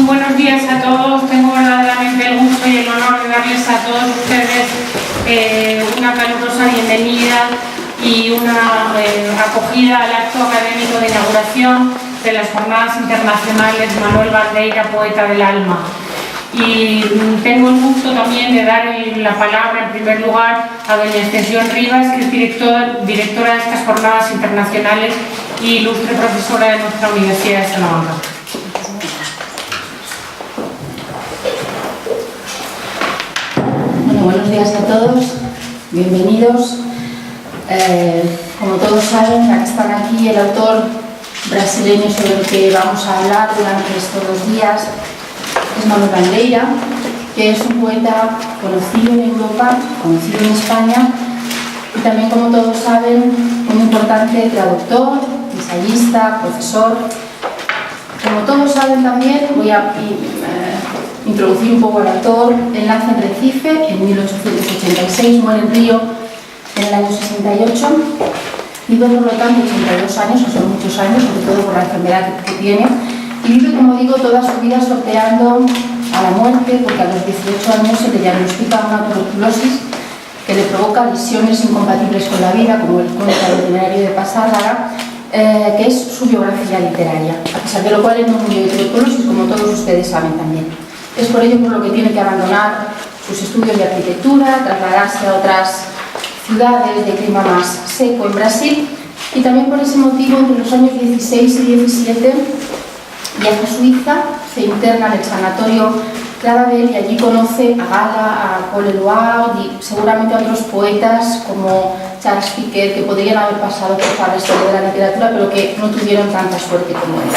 buenos días a todos. Tengo verdaderamente el gusto y el honor de darles a todos ustedes una calurosa bienvenida y una acogida al acto académico de inauguración de las Jornadas Internacionales Manuel Bandeira, Poeta del Alma. Y tengo el gusto también de dar la palabra en primer lugar a doña Ascensión Rivas, que es directora de estas Jornadas Internacionales y ilustre profesora de nuestra Universidad de Salamanca. Buenos días a todos, bienvenidos. Como todos saben, están aquí el autor brasileño sobre el que vamos a hablar durante estos 2 días, es Manuel Bandeira, que es un poeta conocido en Europa, conocido en España, y también, como todos saben, un importante traductor, ensayista, profesor. Como todos saben también, voy a introducir un poco al autor. Él nace en Recife en 1886, muere en Río en el año 68, vive por lo tanto 82 años, que son muchos años, sobre todo por la enfermedad que tiene, y vive, como digo, toda su vida sorteando a la muerte, porque a los 18 años se le diagnostica una tuberculosis que le provoca lesiones incompatibles con la vida, como el cuenta el Itinerario de Pasárgara, que es su biografía literaria, a pesar de lo cual él no murió de tuberculosis, como todos ustedes saben también. Es por ello por lo que tiene que abandonar sus estudios de arquitectura, trasladarse a otras ciudades de clima más seco en Brasil, y también por ese motivo, entre los años 16 y 17, viaja a Suiza, se interna en el sanatorio Claravel y allí conoce a Gala, a Paul Eluard y seguramente a otros poetas como Charles Piquet, que podrían haber pasado por la historia de la literatura, pero que no tuvieron tanta suerte como él.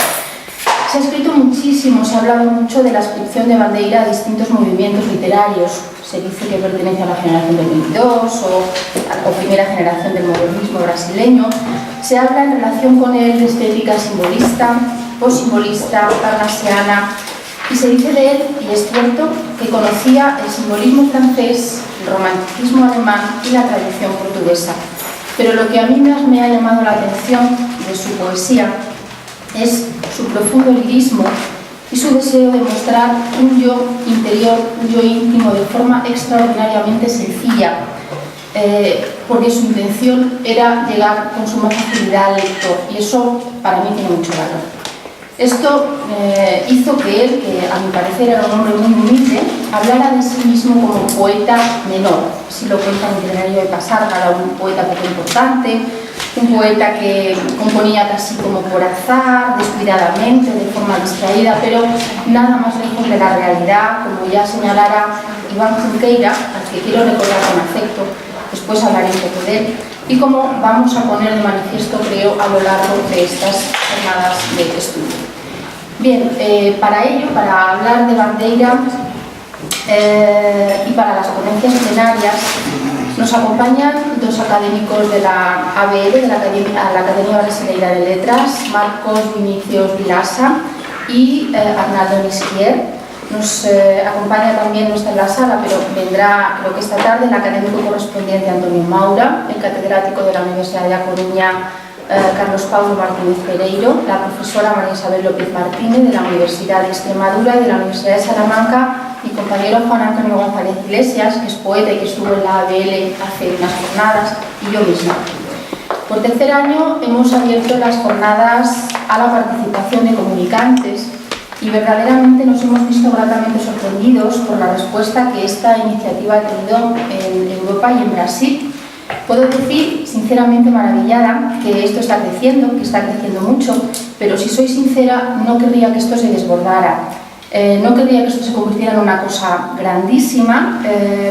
Se ha escrito muchísimo, se ha hablado mucho de la adscripción de Bandeira a distintos movimientos literarios. Se dice que pertenece a la generación del 22 o primera generación del modernismo brasileño. Se habla en relación con él de estética simbolista, possimbolista, parnasiana, y se dice de él, y es cierto, que conocía el simbolismo francés, el romanticismo alemán y la tradición portuguesa. Pero lo que a mí más me ha llamado la atención de su poesía es su profundo lirismo y su deseo de mostrar un yo interior, un yo íntimo de forma extraordinariamente sencilla, porque su intención era llegar con suma facilidad al lector, y eso para mí tiene mucho valor. Esto hizo que él, que a mi parecer era un hombre muy humilde, hablara de sí mismo como un poeta menor. Si lo cuenta en el Itinerario de Pasárgara, un poeta poco importante, un poeta que componía casi como por azar, descuidadamente, de forma distraída, pero nada más lejos de la realidad, como ya señalara Iván Junqueira, al que quiero recordar con afecto, después hablaré un poco de él, y como vamos a poner de manifiesto, creo, a lo largo de estas jornadas de estudio. Bien, para ello, para hablar de Bandeira y para las ponencias plenarias, nos acompañan 2 académicos de la ABL, de la Academia Brasileira de Letras, Marcos Vinicius Vilaça y Arnaldo Nisquier. Nos acompaña también, no está en la sala, pero vendrá, creo que esta tarde, el académico correspondiente Antonio Maura, el catedrático de la Universidad de A Coruña, Carlos Paulo Martínez Pereiro, la profesora María Isabel López Martínez de la Universidad de Extremadura y de la Universidad de Salamanca, mi compañero Juan Antonio González Iglesias, que es poeta y que estuvo en la ABL hace unas jornadas, y yo misma. Por 3er año hemos abierto las jornadas a la participación de comunicantes y verdaderamente nos hemos visto gratamente sorprendidos por la respuesta que esta iniciativa ha tenido en Europa y en Brasil. Puedo decir, sinceramente maravillada, que esto está creciendo, que está creciendo mucho, pero si soy sincera, no querría que esto se desbordara. No querría que esto se convirtiera en una cosa grandísima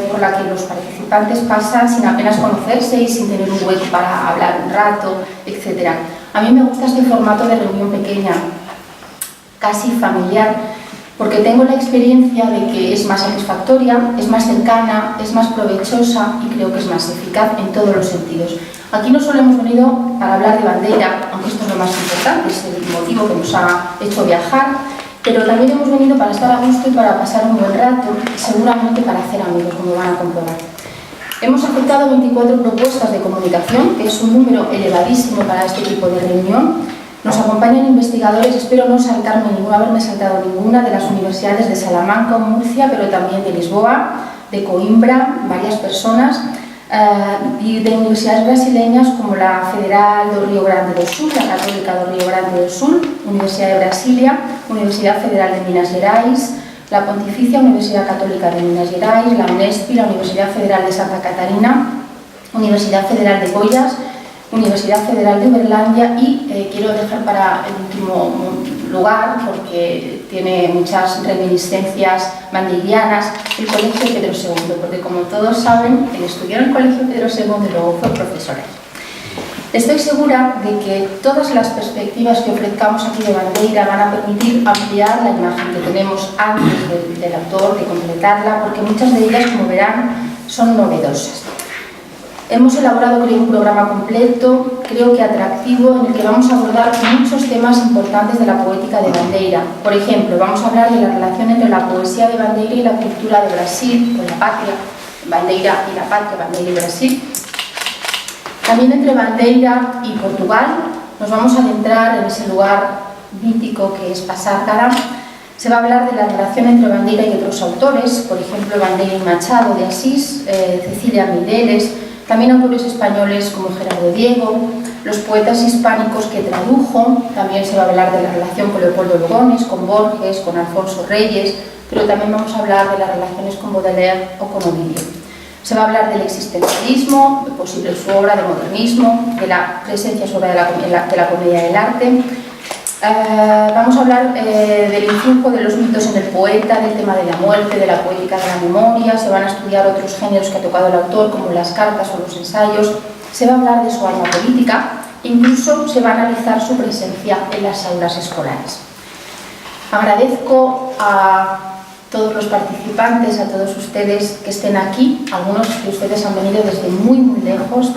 por la que los participantes pasan sin apenas conocerse y sin tener un hueco para hablar un rato, etc. A mí me gusta este formato de reunión pequeña, casi familiar, porque tengo la experiencia de que es más satisfactoria, es más cercana, es más provechosa y creo que es más eficaz en todos los sentidos. Aquí no solo hemos venido para hablar de Bandeira, aunque esto es lo más importante, es el motivo que nos ha hecho viajar, pero también hemos venido para estar a gusto y para pasar un buen rato y seguramente para hacer amigos, como van a comprobar. Hemos aceptado 24 propuestas de comunicación, que es un número elevadísimo para este tipo de reunión, Nos acompañan investigadores, espero no saltarme ninguna, haberme saltado ninguna, de las universidades de Salamanca o Murcia, pero también de Lisboa, de Coimbra, varias personas, y de universidades brasileñas como la Federal do Rio Grande do Sul, la Católica do Rio Grande do Sul, Universidad de Brasilia, Universidad Federal de Minas Gerais, la Pontificia Universidad Católica de Minas Gerais, la UNESPI, la Universidad Federal de Santa Catarina, Universidad Federal de Goiás, Universidad Federal de Uberlândia y quiero dejar para el último lugar, porque tiene muchas reminiscencias bandeirianas, el Colegio Pedro II, porque como todos saben, él estudió en el Colegio Pedro II y luego fue profesor. Estoy segura de que todas las perspectivas que ofrezcamos aquí de Bandeira van a permitir ampliar la imagen que tenemos antes del autor, de completarla, porque muchas de ellas, como verán, son novedosas. Hemos elaborado, creo, un programa completo, creo que atractivo, en el que vamos a abordar muchos temas importantes de la poética de Bandeira. Por ejemplo, vamos a hablar de la relación entre la poesía de Bandeira y la cultura de Brasil, o la patria, Bandeira y la patria, Bandeira y Brasil. También entre Bandeira y Portugal. Nos vamos a adentrar en ese lugar mítico que es Pasárgada. Se va a hablar de la relación entre Bandeira y otros autores, por ejemplo, Bandeira y Machado de Asís, Cecilia Meireles, también autores españoles como Gerardo Diego, los poetas hispánicos que tradujo. También se va a hablar de la relación con Leopoldo Lugones, con Borges, con Alfonso Reyes, pero también vamos a hablar de las relaciones con Baudelaire o con Ovidio. Se va a hablar del existencialismo, de posible su obra, de modernismo, de la presencia sobre de la comedia del arte. Vamos a hablar del influjo de los mitos en el poeta, del tema de la muerte, de la poética de la memoria. Se van a estudiar otros géneros que ha tocado el autor, como las cartas o los ensayos. Se va a hablar de su alma política. Incluso se va a analizar su presencia en las aulas escolares. Agradezco a todos los participantes, a todos ustedes que estén aquí. Algunos de ustedes han venido desde muy, muy lejos,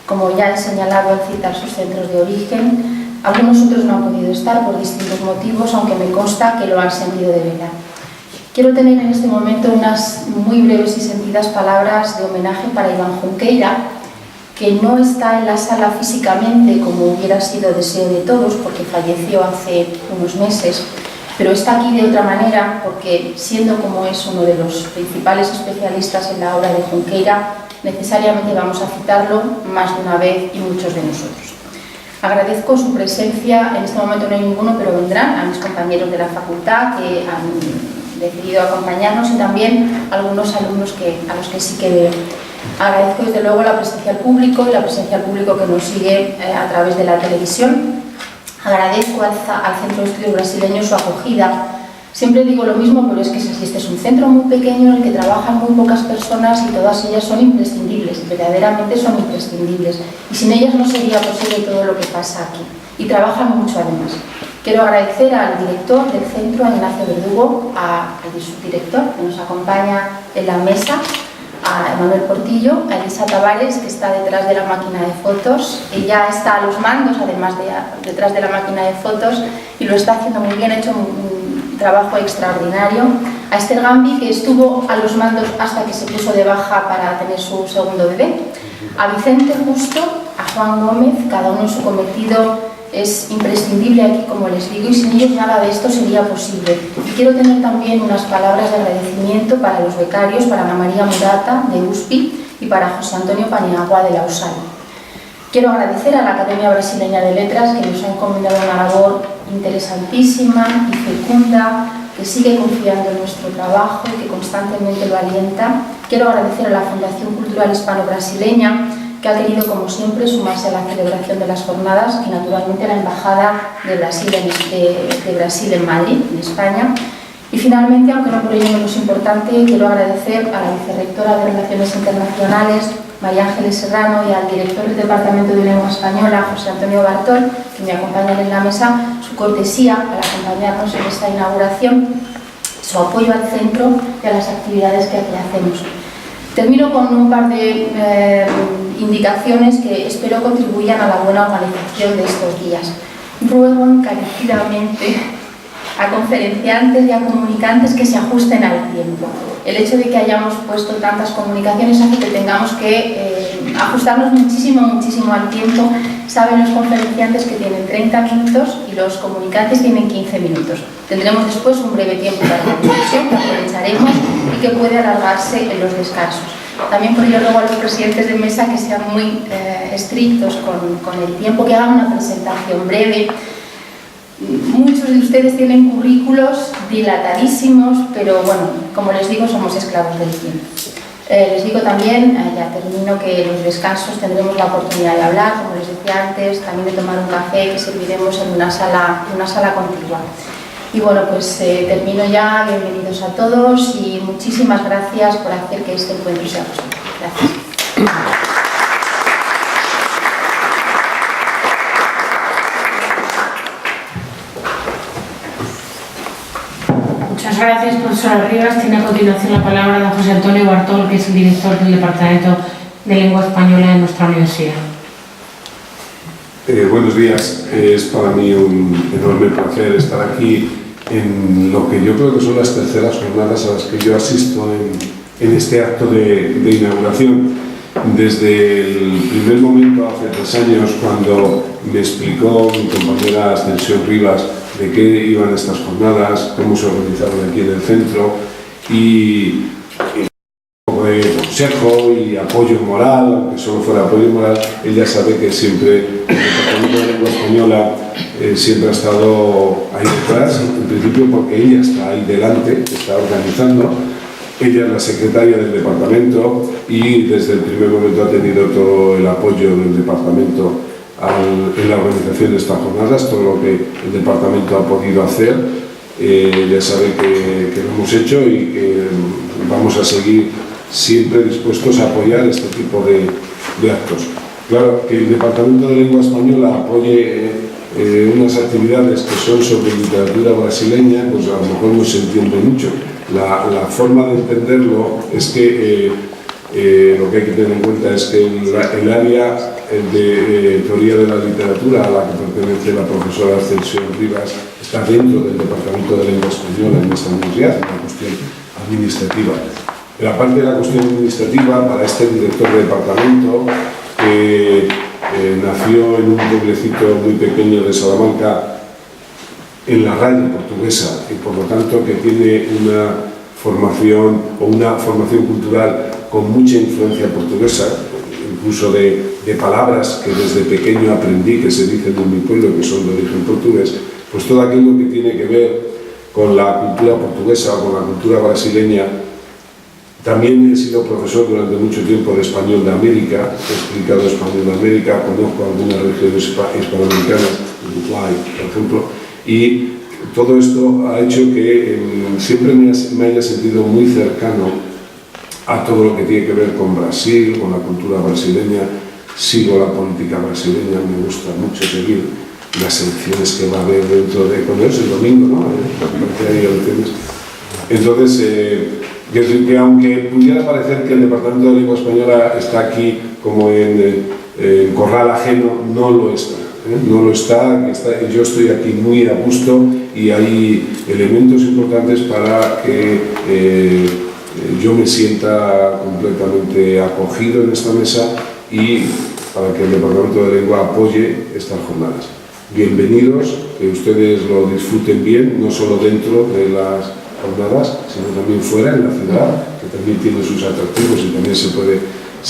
como ya he señalado al citar sus centros de origen. Algunos otros no han podido estar por distintos motivos, aunque me consta que lo han sentido de verdad. Quiero tener en este momento unas muy breves y sentidas palabras de homenaje para Iván Junqueira, que no está en la sala físicamente como hubiera sido deseo de todos, porque falleció hace unos meses, pero está aquí de otra manera, porque siendo como es uno de los principales especialistas en la obra de Junqueira, necesariamente vamos a citarlo más de una vez y muchos de nosotros. Agradezco su presencia, en este momento no hay ninguno, pero vendrán, a mis compañeros de la facultad que han decidido acompañarnos y también a algunos alumnos a los que sí que veo. Agradezco desde luego la presencia del público y la presencia del público que nos sigue a través de la televisión. Agradezco al Centro de Estudios Brasileño su acogida. Siempre digo lo mismo, pero es que este es un centro muy pequeño en el que trabajan muy pocas personas y todas ellas son imprescindibles, verdaderamente son imprescindibles. Y sin ellas no sería posible todo lo que pasa aquí. Y trabajan mucho además. Quiero agradecer al director del centro, a Ignacio Verdugo, al subdirector que nos acompaña en la mesa, a Emanuel Portillo, a Elisa Tavares, que está detrás de la máquina de fotos. Ella está a los mandos, además de detrás de la máquina de fotos, y lo está haciendo muy bien, ha hecho un trabajo extraordinario. A Esther Gambi, que estuvo a los mandos hasta que se puso de baja para tener su segundo bebé. A Vicente Justo, a Juan Gómez, cada uno en su cometido es imprescindible aquí, como les digo, y sin ellos nada de esto sería posible. Y quiero tener también unas palabras de agradecimiento para los becarios, para Ana María Murata de USPI y para José Antonio Paniagua de la USAL. Quiero agradecer a la Academia Brasileña de Letras, que nos ha encomendado una labor interesantísima y fecunda, que sigue confiando en nuestro trabajo y que constantemente lo alienta. Quiero agradecer a la Fundación Cultural Hispano-Brasileña, que ha querido, como siempre, sumarse a la celebración de las jornadas, y naturalmente a la Embajada de Brasil en Madrid, en España. Y finalmente, aunque no por ello menos importante, quiero agradecer a la vicerrectora de Relaciones Internacionales, María Ángeles Serrano, y al director del Departamento de Lengua Española, José Antonio Bartol, que me acompañan en la mesa, su cortesía al acompañarnos en esta inauguración, su apoyo al centro y a las actividades que aquí hacemos. Termino con un par de indicaciones que espero contribuyan a la buena organización de estos días. Ruego encarecidamente a conferenciantes y a comunicantes que se ajusten al tiempo. El hecho de que hayamos puesto tantas comunicaciones hace que tengamos que ajustarnos muchísimo al tiempo. Saben los conferenciantes que tienen 30 minutos y los comunicantes tienen 15 minutos. Tendremos después un breve tiempo para la discusión que aprovecharemos y que puede alargarse en los descansos. También por ello ruego a los presidentes de mesa que sean muy estrictos con el tiempo, que hagan una presentación breve. Muchos de ustedes tienen currículos dilatadísimos, pero bueno, como les digo, somos esclavos del tiempo. Les digo también, ya termino, que en los descansos tendremos la oportunidad de hablar, como les decía antes, también de tomar un café que serviremos en una sala contigua. Y bueno, pues termino ya. Bienvenidos a todos y muchísimas gracias por hacer que este encuentro sea posible. Gracias. Muchas gracias, profesora Rivas. Tiene a continuación la palabra don José Antonio Bartol, que es el director del Departamento de Lengua Española en nuestra universidad. Buenos días. Es para mí un enorme placer estar aquí en lo que yo creo que son las terceras jornadas a las que yo asisto en este acto de inauguración. Desde el primer momento, hace 3 años, cuando me explicó mi compañera Ascensión Rivas de qué iban estas jornadas, cómo se organizaban aquí en el centro y un poco de consejo y apoyo moral, aunque solo fuera apoyo moral. Ella sabe que siempre el Departamento de Lengua Española siempre ha estado ahí detrás, en principio porque ella está ahí delante, está organizando. Ella es la secretaria del departamento y desde el primer momento ha tenido todo el apoyo del departamento en la organización de estas jornadas, todo lo que el departamento ha podido hacer. Ya sabe que lo hemos hecho y que vamos a seguir siempre dispuestos a apoyar este tipo de actos. Claro, que el Departamento de Lengua Española apoye unas actividades que son sobre literatura brasileña, pues a lo mejor no se entiende mucho. La forma de entenderlo es que lo que hay que tener en cuenta es que el área de teoría de la literatura a la que pertenece la profesora Ascensión Rivas está dentro del Departamento de Lengua Española en esta universidad, una cuestión administrativa. Pero aparte de la cuestión administrativa, para este director de departamento, que nació en un pueblecito muy pequeño de Salamanca, en la raya portuguesa, y por lo tanto que tiene una formación cultural con mucha influencia portuguesa, incluso de palabras que desde pequeño aprendí que se dicen en mi pueblo, que son de origen portugués, pues todo aquello que tiene que ver con la cultura portuguesa o con la cultura brasileña. También he sido profesor durante mucho tiempo de español de América, he explicado español de América, conozco algunas regiones hispanoamericanas, Uruguay, por ejemplo, y todo esto ha hecho que siempre me haya sentido muy cercano a todo lo que tiene que ver con Brasil, con la cultura brasileña. Sigo la política brasileña, me gusta mucho seguir las elecciones que va a haber dentro de... Cuando es el domingo, ¿no? Hay elecciones. Entonces, quiero decir que aunque pudiera parecer que el Departamento de Lengua Española está aquí como en corral ajeno, no lo está. No lo está, yo estoy aquí muy a gusto y hay elementos importantes para que yo me sienta completamente acogido en esta mesa y para que el Departamento de Lengua apoye estas jornadas. Bienvenidos, que ustedes lo disfruten bien, no solo dentro de las jornadas, sino también fuera, en la ciudad, que también tiene sus atractivos y también se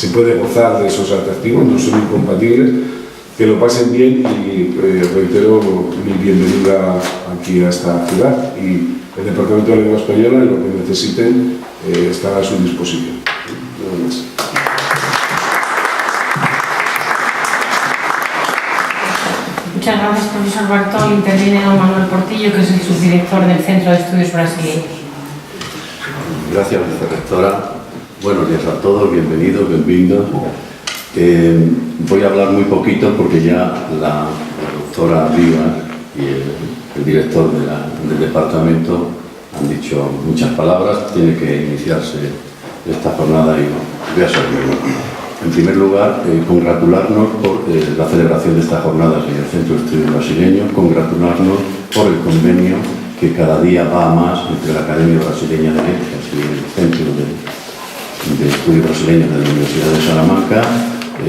puede gozar de esos atractivos, no son incompatibles. Que lo pasen bien y reitero mi bienvenida aquí a esta ciudad, y el Departamento de Lengua Española, en lo que necesiten, estará a su disposición. Nada más. Muchas gracias, profesor Bartol. Interviene don Manuel Portillo, que es el subdirector del Centro de Estudios Brasileños. Gracias, vicerrectora. Buenos días a todos, bienvenidos, bienvenidos. Voy a hablar muy poquito porque ya la doctora Rivas y el director del departamento han dicho muchas palabras. Tiene que iniciarse esta jornada y voy a ser muy bueno. En primer lugar, congratularnos por la celebración de estas jornadas en el Centro de Estudios Brasileños, congratularnos por el convenio que cada día va más entre la Academia Brasileña de Letras y el Centro de Estudios Brasileños de la Universidad de Salamanca.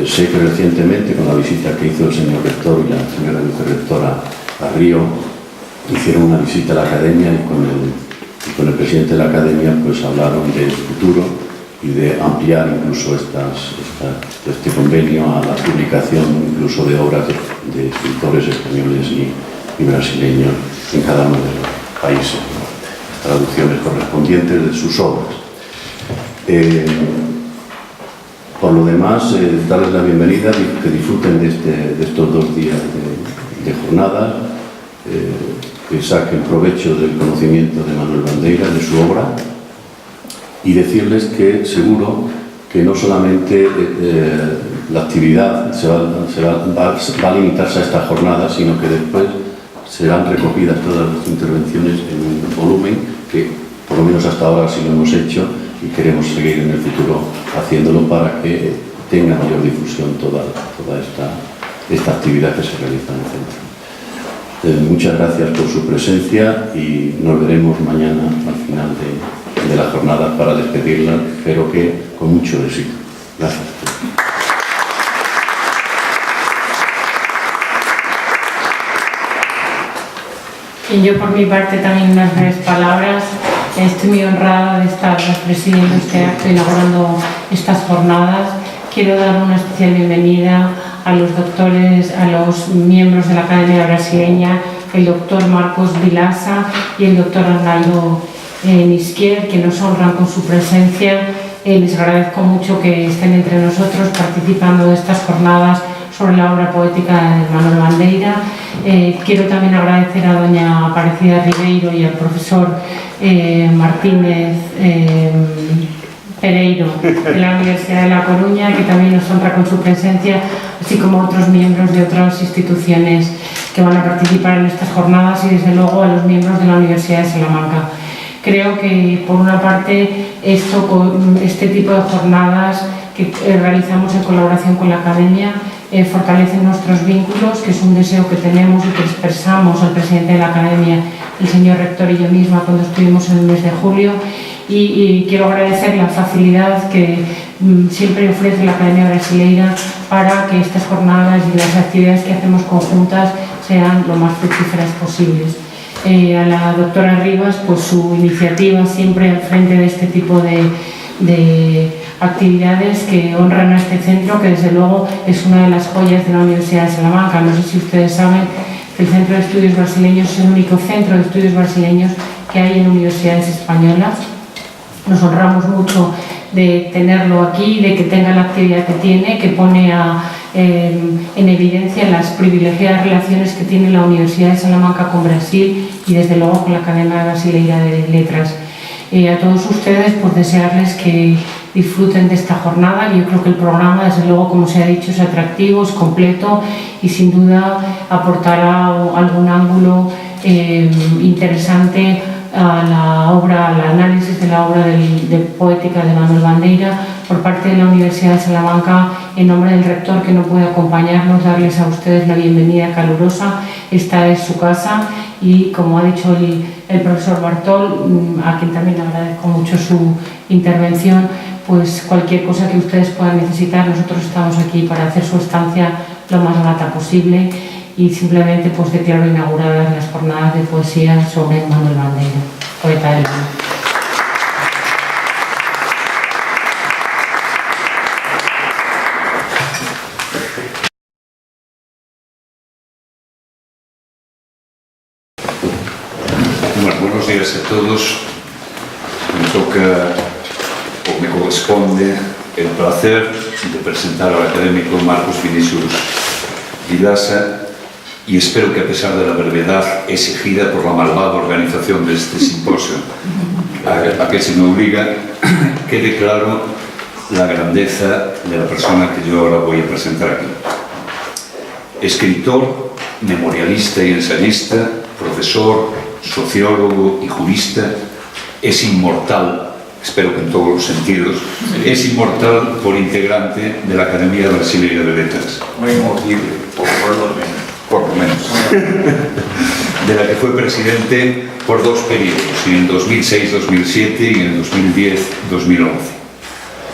Sé que recientemente, con la visita que hizo el señor rector y la señora vicerrectora a Río, hicieron una visita a la Academia y con el presidente de la Academia pues hablaron del futuro y de ampliar incluso este convenio a la publicación incluso de obras de escritores españoles y brasileños en cada uno de los países, las traducciones correspondientes de sus obras. Por lo demás, darles la bienvenida, que disfruten de estos 2 días de jornada, que saquen provecho del conocimiento de Manuel Bandeira, de su obra, y decirles que seguro que no solamente la actividad va a limitarse a esta jornada, sino que después serán recogidas todas las intervenciones en un volumen que por lo menos hasta ahora sí lo hemos hecho y queremos seguir en el futuro haciéndolo para que tenga mayor difusión toda esta actividad que se realiza en el centro. Muchas gracias por su presencia y nos veremos mañana al final de la jornada para despedirla, espero que con mucho éxito. Gracias. Y yo por mi parte también unas breves palabras. Estoy muy honrada de estar presidiendo este acto, inaugurando estas jornadas. Quiero dar una especial bienvenida a los doctores, a los miembros de la Academia Brasileña, el doctor Marcos Vilaça y el doctor Arnaldo Nisquier, que nos honran con su presencia. Les agradezco mucho que estén entre nosotros participando de estas jornadas sobre la obra poética de Manuel Bandeira. Quiero también agradecer a doña Aparecida Ribeiro y al profesor Martínez Pereiro de la Universidad de La Coruña, que también nos honra con su presencia, así como otros miembros de otras instituciones que van a participar en estas jornadas, y desde luego a los miembros de la Universidad de Salamanca. Creo que por una parte este tipo de jornadas que realizamos en colaboración con la Academia fortalecen nuestros vínculos, que es un deseo que tenemos y que expresamos al presidente de la Academia, el señor rector y yo misma cuando estuvimos en el mes de julio, y quiero agradecer la facilidad que siempre ofrece la Academia Brasileira para que estas jornadas y las actividades que hacemos conjuntas sean lo más fructíferas posibles. A la doctora Rivas, pues su iniciativa siempre al frente de este tipo de actividades que honran a este centro, que desde luego es una de las joyas de la Universidad de Salamanca. No sé si ustedes saben que el Centro de Estudios Brasileños es el único centro de estudios brasileños que hay en universidades españolas. Nos honramos mucho de tenerlo aquí, de que tenga la actividad que tiene, que pone en evidencia las privilegiadas relaciones que tiene la Universidad de Salamanca con Brasil y desde luego con la Academia Brasileira de Letras. A todos ustedes, pues desearles que disfruten de esta jornada. Yo creo que el programa, desde luego, como se ha dicho, es atractivo, es completo y sin duda aportará algún ángulo interesante a la obra, al análisis de la obra de poética de Manuel Bandeira por parte de la Universidad de Salamanca. En nombre del rector, que no puede acompañarnos, darles a ustedes la bienvenida calurosa. Esta es su casa y, como ha dicho el profesor Bartol, a quien también agradezco mucho su intervención, pues cualquier cosa que ustedes puedan necesitar, nosotros estamos aquí para hacer su estancia lo más grata posible. Y simplemente pues declaro inauguradas las jornadas de poesía sobre Manuel Bandeira, poeta del mundo. Bueno, buenos días a todos. Me toca o me corresponde el placer de presentar al académico Marcos Vinicius Vilaça, y espero que, a pesar de la brevedad exigida por la malvada organización de este simposio, a que se me obliga, quede claro la grandeza de la persona que yo ahora voy a presentar aquí. Escritor, memorialista y ensayista, profesor, sociólogo y jurista, es inmortal, espero que en todos los sentidos, es inmortal por integrante de la Academia Brasileira de Letras. Muy emotivo, por lo menos. Por lo menos. de la que fue presidente por 2 periodos, en el 2006-2007 y en el 2010-2011.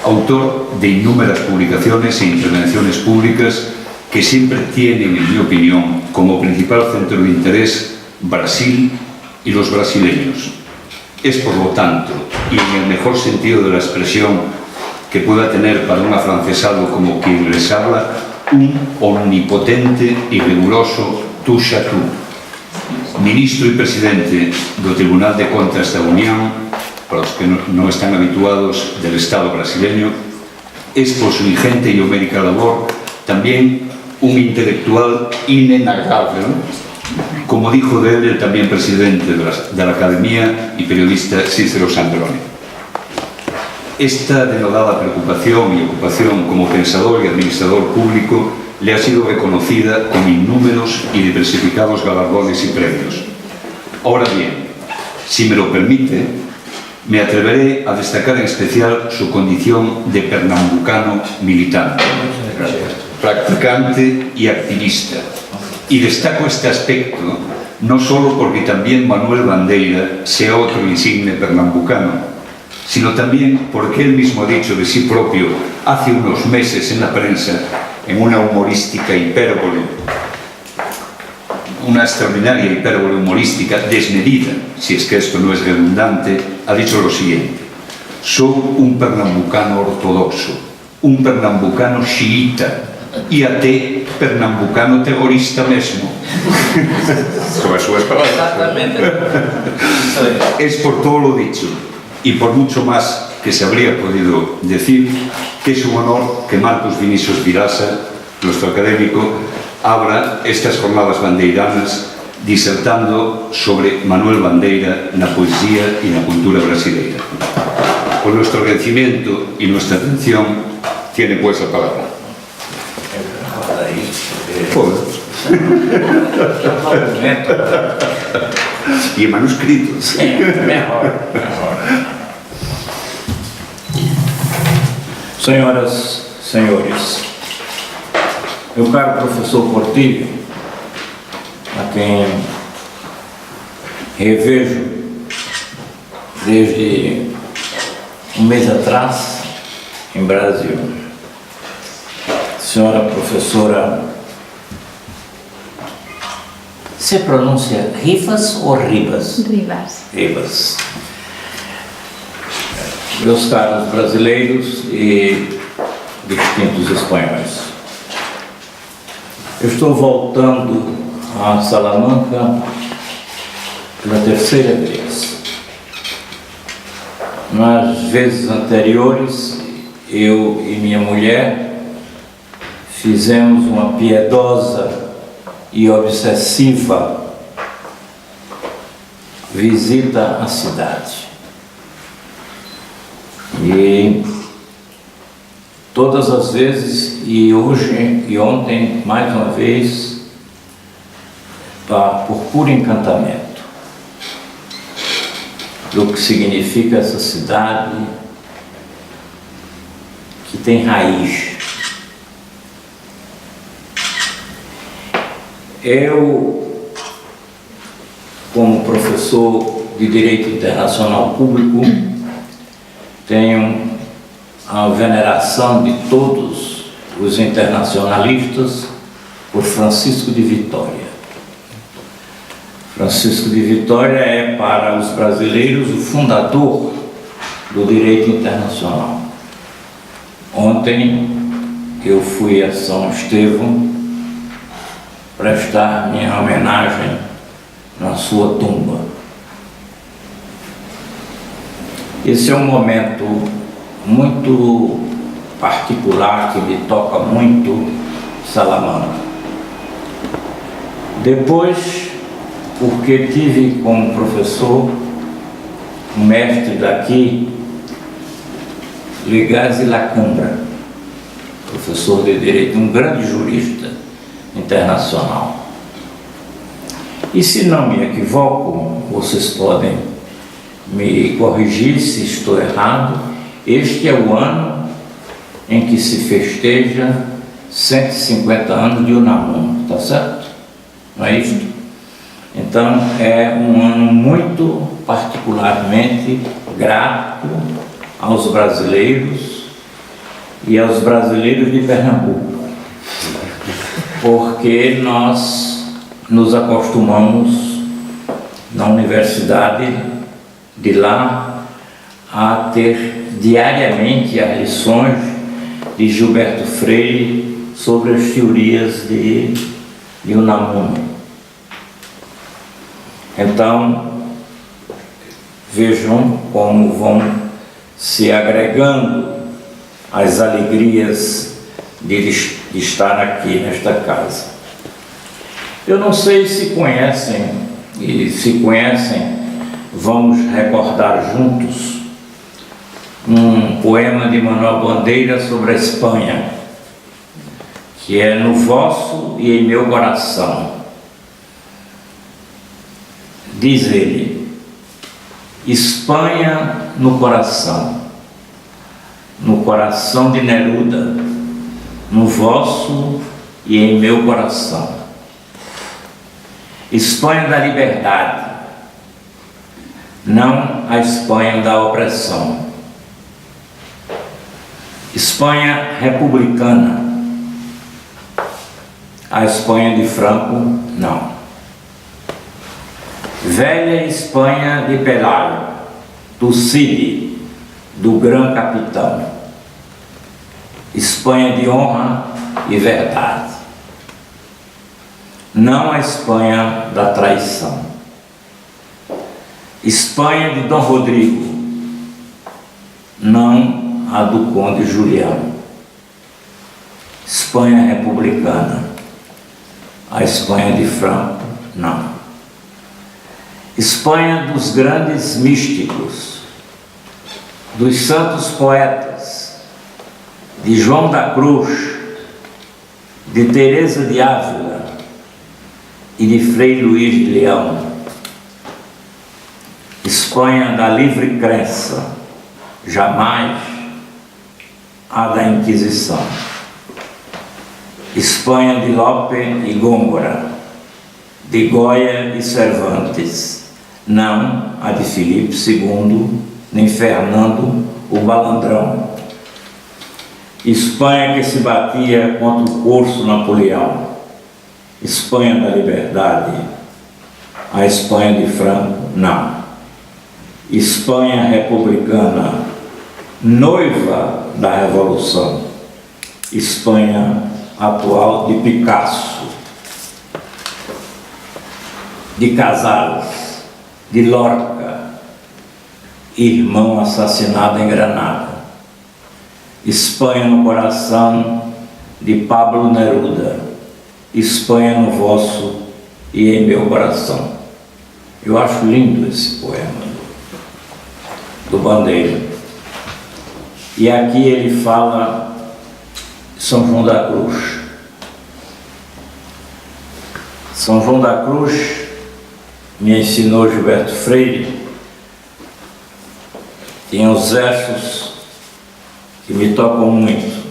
Autor de innumerables publicaciones e intervenciones públicas que siempre tienen, en mi opinión, como principal centro de interés Brasil y los brasileños. Es, por lo tanto, y en el mejor sentido de la expresión que pueda tener para un afrancesado como quien les habla, un omnipotente y riguroso touche à tout. Ministro y presidente do Tribunal de Contas da Unión, para los que no están habituados, del Estado brasileño, es por su ingente y homérica labor también un intelectual inenarrable, ¿no? Como dijo de él el también presidente de la Academia y periodista Cícero Sandrone. Esta denodada preocupación y ocupación como pensador y administrador público le ha sido reconocida con innúmeros y diversificados galardones y premios. Ahora bien, si me lo permite, me atreveré a destacar en especial su condición de pernambucano militante, practicante y activista. Y destaco este aspecto no solo porque también Manuel Bandeira sea otro insigne pernambucano, sino también porque él mismo ha dicho de sí propio hace unos meses en la prensa, en una humorística hipérbole, una extraordinaria hipérbole humorística desmedida, si es que esto no es redundante, ha dicho lo siguiente: soy un pernambucano ortodoxo, un pernambucano xiita y até pernambucano terrorista mesmo. Sobre sus palabras. Exactamente. Es por todo lo dicho y por mucho más que se habría podido decir que es un honor que Marcos Vinicius Vilaça, nuestro académico, abra estas jornadas bandeiranas disertando sobre Manuel Bandeira na poesía y na cultura brasileira. Con nuestro agradecimiento y nuestra atención, tiene pues la palabra. E manuscritos. Senhoras, senhores, meu caro professor Portilho, a quem revejo desde um mês atrás em Brasil, senhora professora, se pronuncia Rivas ou Ribas? Rivas. Ribas. Meus caros brasileiros e distintos espanhóis, eu estou voltando a Salamanca pela terceira vez. Nas vezes anteriores, eu e minha mulher fizemos uma piedosa e obsessiva visita à cidade. E todas as vezes, e hoje e ontem, mais uma vez, por puro encantamento do que significa essa cidade que tem raiz. Eu, como professor de Direito Internacional Público, tenho a veneração de todos os internacionalistas por Francisco de Vitória. Francisco de Vitória é, para os brasileiros, o fundador do direito internacional. Ontem eu fui a São Estevão prestar minha homenagem na sua tumba. Esse é um momento muito particular que me toca muito, Salamanca. Depois, porque tive como professor um mestre daqui, Legazzi Lacambra, professor de Direito, um grande jurista internacional. E se não me equivoco, vocês podem me corrigir se estou errado, este é o ano em que se festeja 150 anos de Unamuno, tá certo? Não é isso? Então é um ano muito particularmente grato aos brasileiros e aos brasileiros de Pernambuco, porque nós nos acostumamos na universidade de lá a ter diariamente as lições de Gilberto Freire sobre as teorias de Unamuno. Então, vejam como vão se agregando as alegrias de estar aqui nesta casa. Eu não sei se conhecem, e se conhecem, vamos recordar juntos um poema de Manuel Bandeira sobre a Espanha, que é No Vosso e em Meu Coração. Diz ele: Espanha no coração de Neruda, no vosso e em meu coração. Espanha da liberdade, não a Espanha da opressão. Espanha republicana, a Espanha de Franco, não. Velha Espanha de Pelágio, do Cid, do Gran Capitão. Espanha de honra e verdade, não a Espanha da traição. Espanha de Dom Rodrigo, não a do Conde Julião. Espanha republicana, a Espanha de Franco, não. Espanha dos grandes místicos, dos santos poetas, de João da Cruz, de Teresa de Ávila e de Frei Luís de Leão. Espanha da livre crença, jamais a da Inquisição. Espanha de Lope e Góngora, de Goya e Cervantes, não a de Filipe II, nem Fernando o Balandrão. Espanha que se batia contra o corso Napoleão. Espanha da liberdade, a Espanha de Franco, não. Espanha republicana, noiva da Revolução. Espanha atual de Picasso, de Casals, de Lorca, irmão assassinado em Granada. Espanha no coração de Pablo Neruda. Espanha no vosso e em meu coração. Eu acho lindo esse poema do Bandeira. E aqui ele fala de São João da Cruz. São João da Cruz me ensinou Gilberto Freire. Tem uns versos que me tocam muito,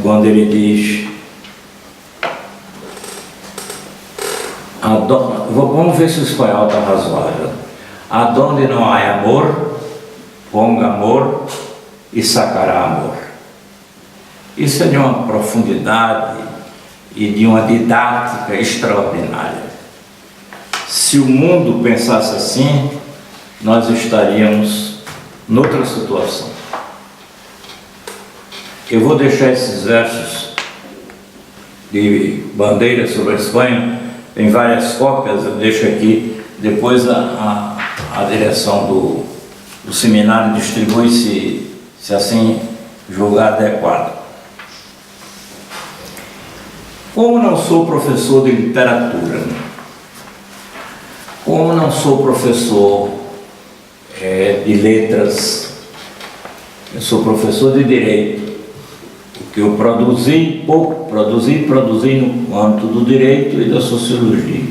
quando ele diz: vamos ver se o espanhol está razoável. Adonde não há amor, ponga amor e sacará amor. Isso é de uma profundidade e de uma didática extraordinária. Se o mundo pensasse assim, nós estaríamos noutra situação. Eu vou deixar esses versos de Bandeira sobre a Espanha, tem várias cópias, eu deixo aqui, depois a direção do seminário distribui se assim julgar adequado. Como não sou professor de literatura, como não sou professor de letras, eu sou professor de direito, porque eu produzi no âmbito do direito e da sociologia.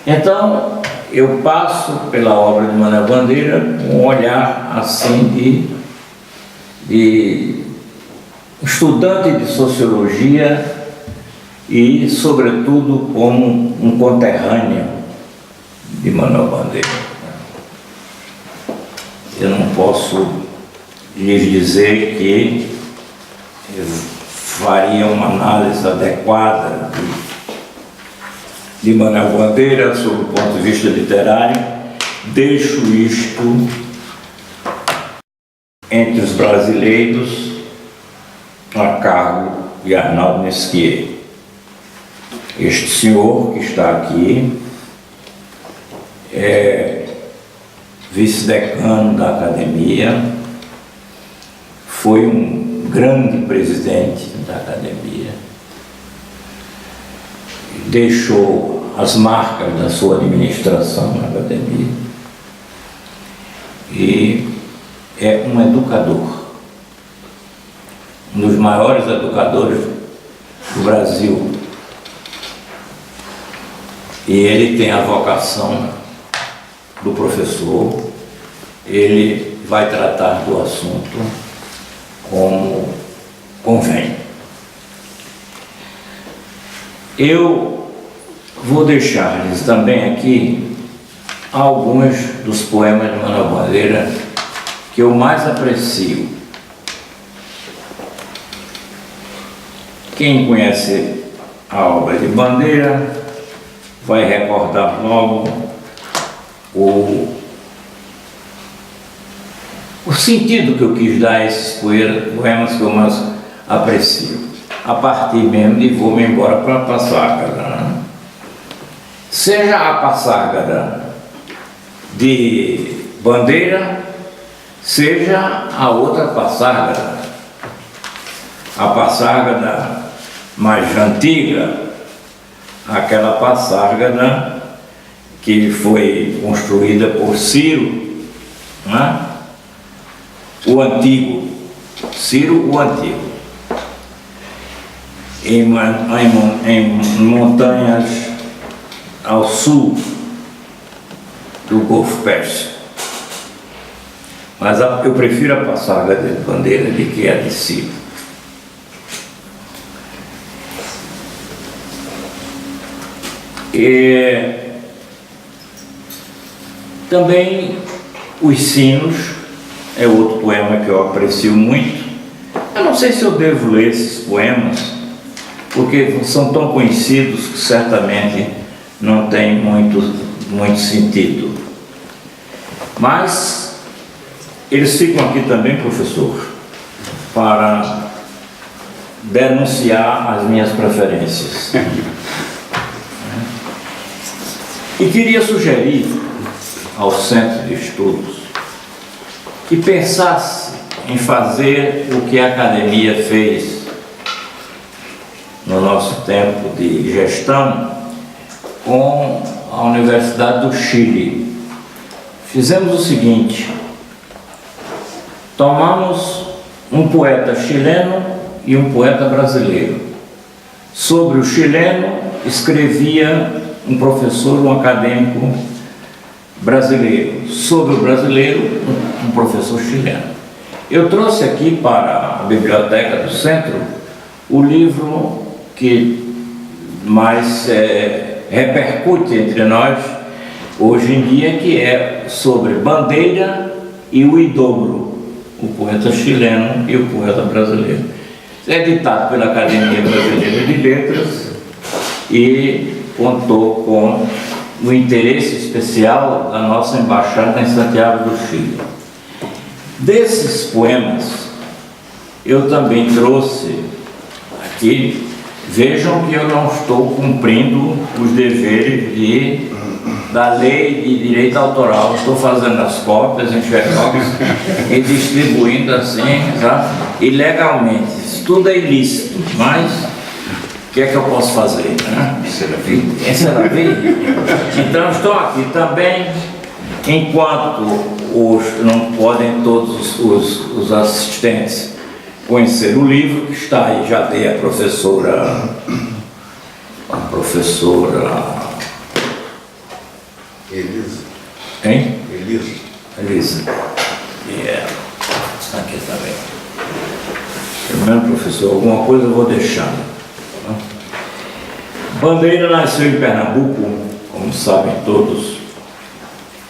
Então, eu passo pela obra de Manuel Bandeira com um olhar assim de estudante de sociologia e, sobretudo, como um conterrâneo de Manuel Bandeira. Eu não posso lhes dizer que faria uma análise adequada de Manuel Bandeira sob o ponto de vista literário. Deixo isto entre os brasileiros a cargo de Arnaldo Nesquier. Este senhor que está aqui é vice-decano da academia, foi um grande presidente da academia, deixou as marcas da sua administração na academia e é um educador, um dos maiores educadores do Brasil. E ele tem a vocação do professor, ele vai tratar do assunto como convém. Eu vou deixar-lhes também aqui alguns dos poemas de Manuel Bandeira que eu mais aprecio. Quem conhece a obra de Bandeira vai recordar logo o sentido que eu quis dar a esses poemas que eu mais aprecio, a partir mesmo de Vou-me embora para a Passárgada, né? Seja a Passárgada de Bandeira, seja a outra Passárgada, a Passárgada mais antiga, aquela Passárgada que foi construída por Ciro, né? O Antigo, Ciro o Antigo, em montanhas ao sul do Golfo Pérsico. Mas eu prefiro a Passárgada de Bandeira do que a de Ciro. E também Os Sinos é outro poema que eu aprecio muito. Eu não sei se eu devo ler esses poemas, porque são tão conhecidos que certamente não tem muito sentido. Mas eles ficam aqui também, professor, para denunciar as minhas preferências. E queria sugerir ao Centro de Estudos que pensasse em fazer o que a academia fez no nosso tempo de gestão com a Universidade do Chile. Fizemos o seguinte: tomamos um poeta chileno e um poeta brasileiro. Sobre o chileno escrevia um professor, um acadêmico brasileiro. Sobre o brasileiro, um professor chileno. Eu trouxe aqui para a biblioteca do Centro o livro que mais repercute entre nós hoje em dia, que é sobre Bandeira e o Huidobro, o poeta chileno e o poeta brasileiro. É editado pela Academia Brasileira de Letras e contou com o interesse especial da nossa embaixada em Santiago do Chile. Desses poemas, eu também trouxe aqui. Vejam que eu não estou cumprindo os deveres da lei de direito autoral. Estou fazendo as cópias em xerox e distribuindo assim, tá? Ilegalmente. Isso tudo é ilícito, mas o que é que eu posso fazer, né? Então estou aqui também, enquanto não podem todos os assistentes conhecer o livro que está aí. Já dei a professora Elisa. Hein? Elisa. Está aqui também. Pelo menos, professor, alguma coisa eu vou deixar. Bandeira nasceu em Pernambuco, como sabem todos,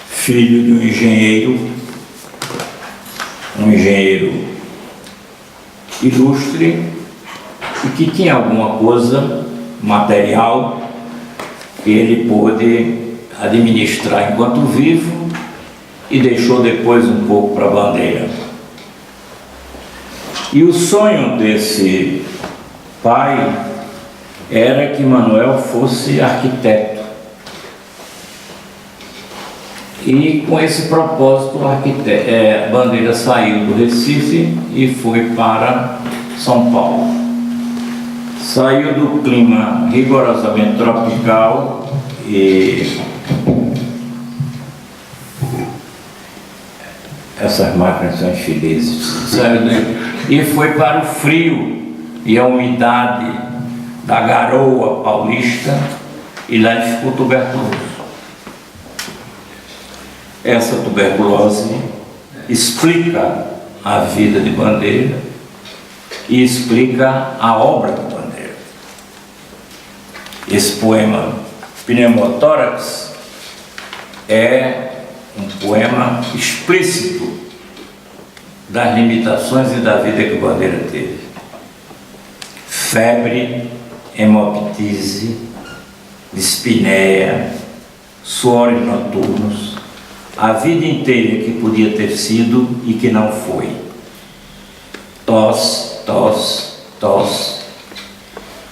filho de um engenheiro ilustre e que tinha alguma coisa material que ele pôde administrar enquanto vivo e deixou depois um pouco para a bandeira. E o sonho desse pai era que Manuel fosse arquiteto. E com esse propósito, Bandeira saiu do Recife e foi para São Paulo. Saiu do clima rigorosamente tropical e essas máquinas são infelizes. E foi para o frio e a umidade da garoa paulista e lá ele ficou tuberculoso. Essa tuberculose explica a vida de Bandeira e explica a obra de Bandeira. Esse poema Pneumotórax é um poema explícito das limitações e da vida que Bandeira teve. Febre, hemoptise, dispneia, suores noturnos, a vida inteira que podia ter sido e que não foi. Tosse, tosse, tosse.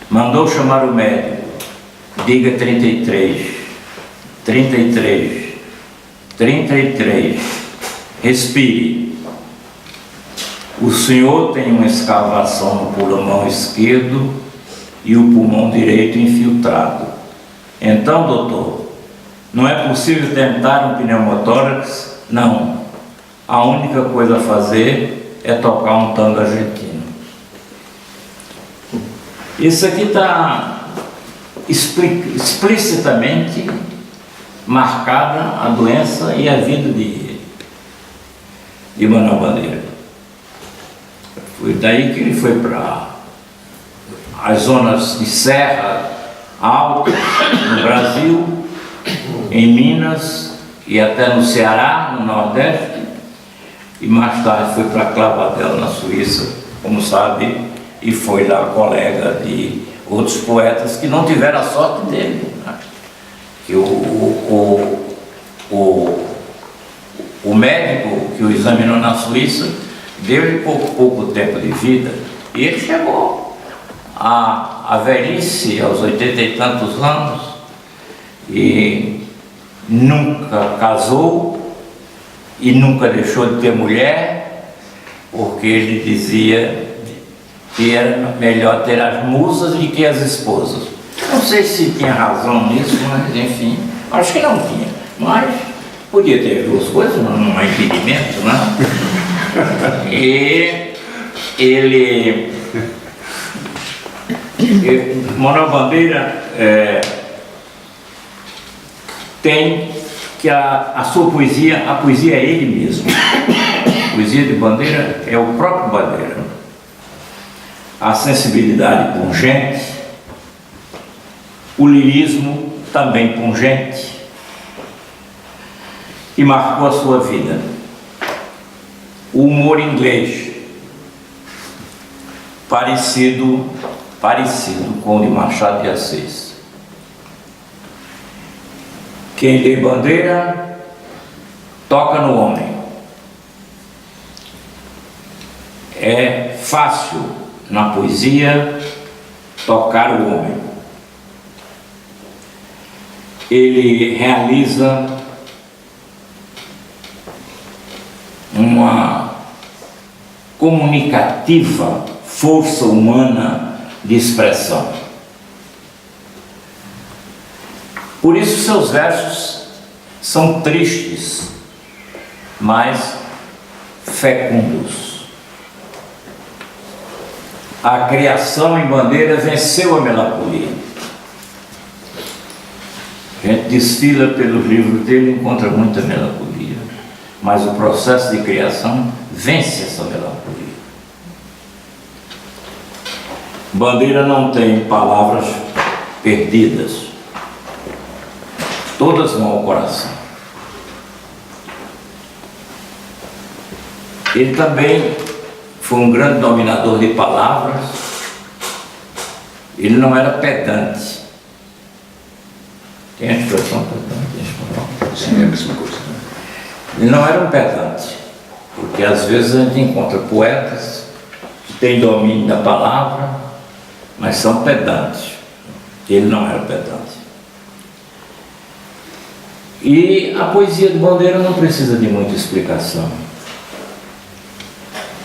Mandou chamar o médico. Diga 33, 33, 33. Respire. O senhor tem uma escavação no pulmão esquerdo e o pulmão direito infiltrado. Então, doutor, não é possível tentar um pneumotórax? Não. A única coisa a fazer é tocar um tango argentino. Isso aqui está explicitamente marcada a doença e a vida de Manuel Bandeira. Foi daí que ele foi para as zonas de serra alta no Brasil, em Minas e até no Ceará, no Nordeste, e mais tarde foi para Clavadel, na Suíça, como sabe, e foi lá colega de outros poetas que não tiveram a sorte dele, né? Que o médico que o examinou na Suíça deu-lhe pouco tempo de vida e ele chegou à velhice, aos 80 e tantos anos, e nunca casou e nunca deixou de ter mulher, porque ele dizia que era melhor ter as musas do que as esposas. Não sei se tinha razão nisso, mas enfim, acho que não tinha, mas podia ter duas coisas, não há impedimento, né? E Manuel Bandeira tem que a sua poesia, a poesia é ele mesmo. A poesia de Bandeira é o próprio Bandeira. A sensibilidade pungente, o lirismo também pungente, e marcou a sua vida. O humor inglês, parecido com o de Machado de Assis. Quem lê Bandeira toca no homem. É fácil na poesia tocar o homem. Ele realiza uma comunicativa força humana de expressão. Por isso seus versos são tristes, mas fecundos. A criação em Bandeira venceu a melancolia. A gente desfila pelos livros dele e encontra muita melancolia, mas o processo de criação vence essa melancolia. Bandeira não tem palavras perdidas, todas vão ao coração. Ele também foi um grande dominador de palavras. Ele não era pedante. Tem a expressão pedante? Sim, é a mesma coisa. Ele não era um pedante, porque às vezes a gente encontra poetas que têm domínio da palavra, mas são pedantes. Ele não era pedante. E a poesia de Bandeira não precisa de muita explicação.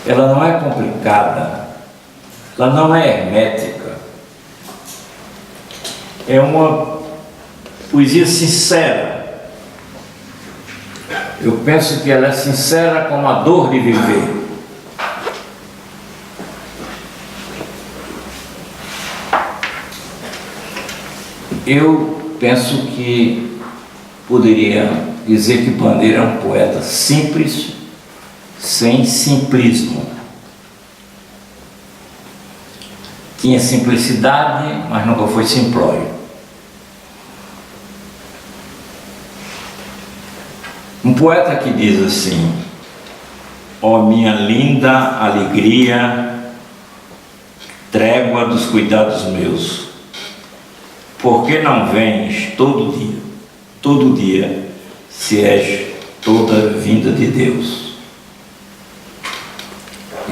Ela não é complicada, ela não é hermética. É uma poesia sincera. Eu penso que ela é sincera como a dor de viver. Eu penso que poderia dizer que Bandeira é um poeta simples, sem simplismo. Tinha simplicidade, mas nunca foi simplório. Um poeta que diz assim: ó minha linda alegria, trégua dos cuidados meus, por que não vens todo dia, se és toda vinda de Deus?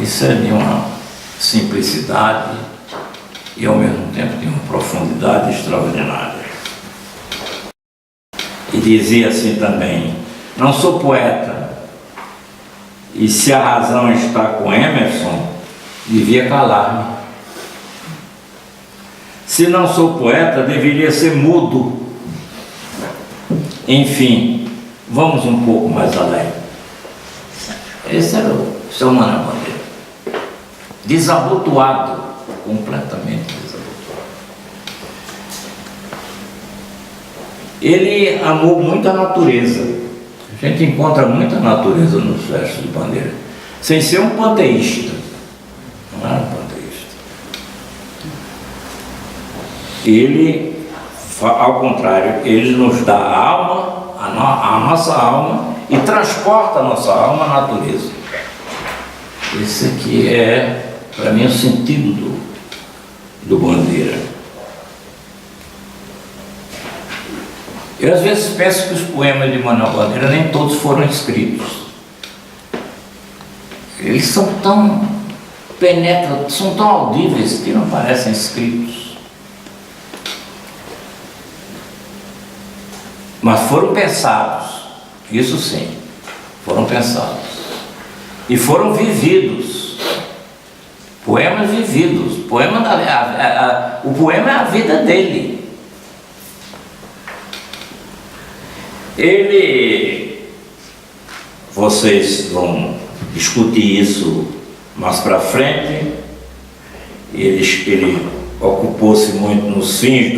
Isso é de uma simplicidade e ao mesmo tempo de uma profundidade extraordinária. E dizia assim também: não sou poeta, e se a razão está com Emerson, devia calar-me. Se não sou poeta, deveria ser mudo. Enfim, vamos um pouco mais além. Esse era o seu Manuel Bandeira. Desabotoado, completamente desabotoado. Ele amou muito a natureza. A gente encontra muita natureza nos versos de Bandeira, sem ser um panteísta. Não era um panteísta. Ele, ao contrário, ele nos dá a alma, a nossa alma, e transporta a nossa alma à natureza. Esse aqui é, para mim, o sentido do Bandeira. Eu às vezes penso que os poemas de Manuel Bandeira nem todos foram escritos. Eles são tão penetrantes, são tão audíveis que não parecem escritos. Mas foram pensados, isso sim, foram pensados. E foram vividos. Poemas vividos. O poema é a vida dele. Vocês vão discutir isso mais para frente. Ele ocupou-se muito nos fins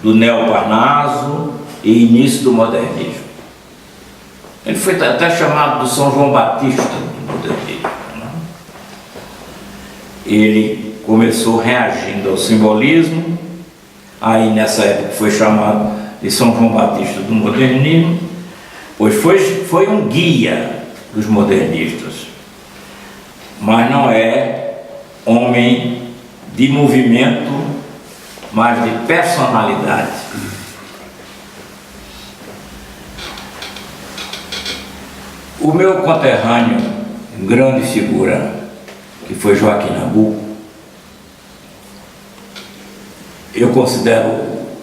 do Neoparnaso e início do modernismo. Ele foi até chamado do São João Batista do modernismo, né? Ele começou reagindo ao simbolismo, aí nessa época foi chamado de São João Batista do modernismo, pois foi um guia dos modernistas, mas não é homem de movimento, mas de personalidade. O meu conterrâneo, grande figura, que foi Joaquim Nabuco, eu considero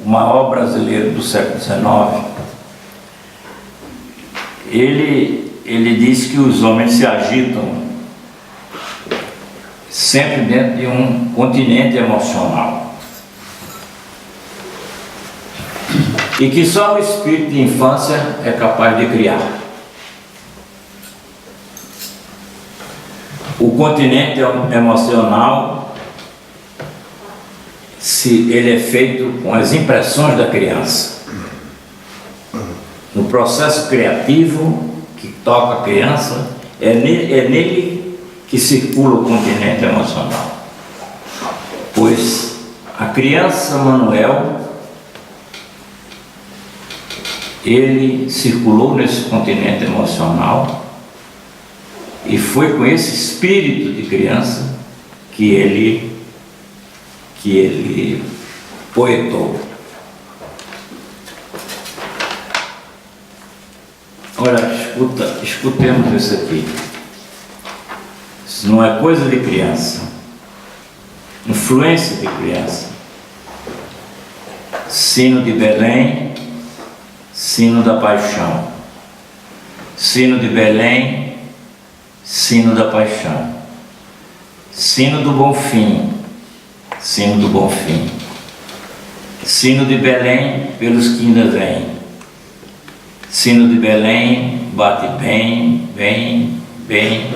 o maior brasileiro do século XIX. Ele diz que os homens se agitam sempre dentro de um continente emocional e que só o espírito de infância é capaz de criar. O continente emocional, ele é feito com as impressões da criança. No processo criativo que toca a criança, é nele que circula o continente emocional. Pois a criança Manuel ele circulou nesse continente emocional e foi com esse espírito de criança que ele poetou. Olha, escutemos isso aqui. Isso não é coisa de criança, influência de criança. Sino de Belém, sino da paixão. Sino de Belém, sino da paixão. Sino do bom fim, sino do bom fim. Sino de Belém pelos que ainda vêm. Sino de Belém bate bem, bem, bem.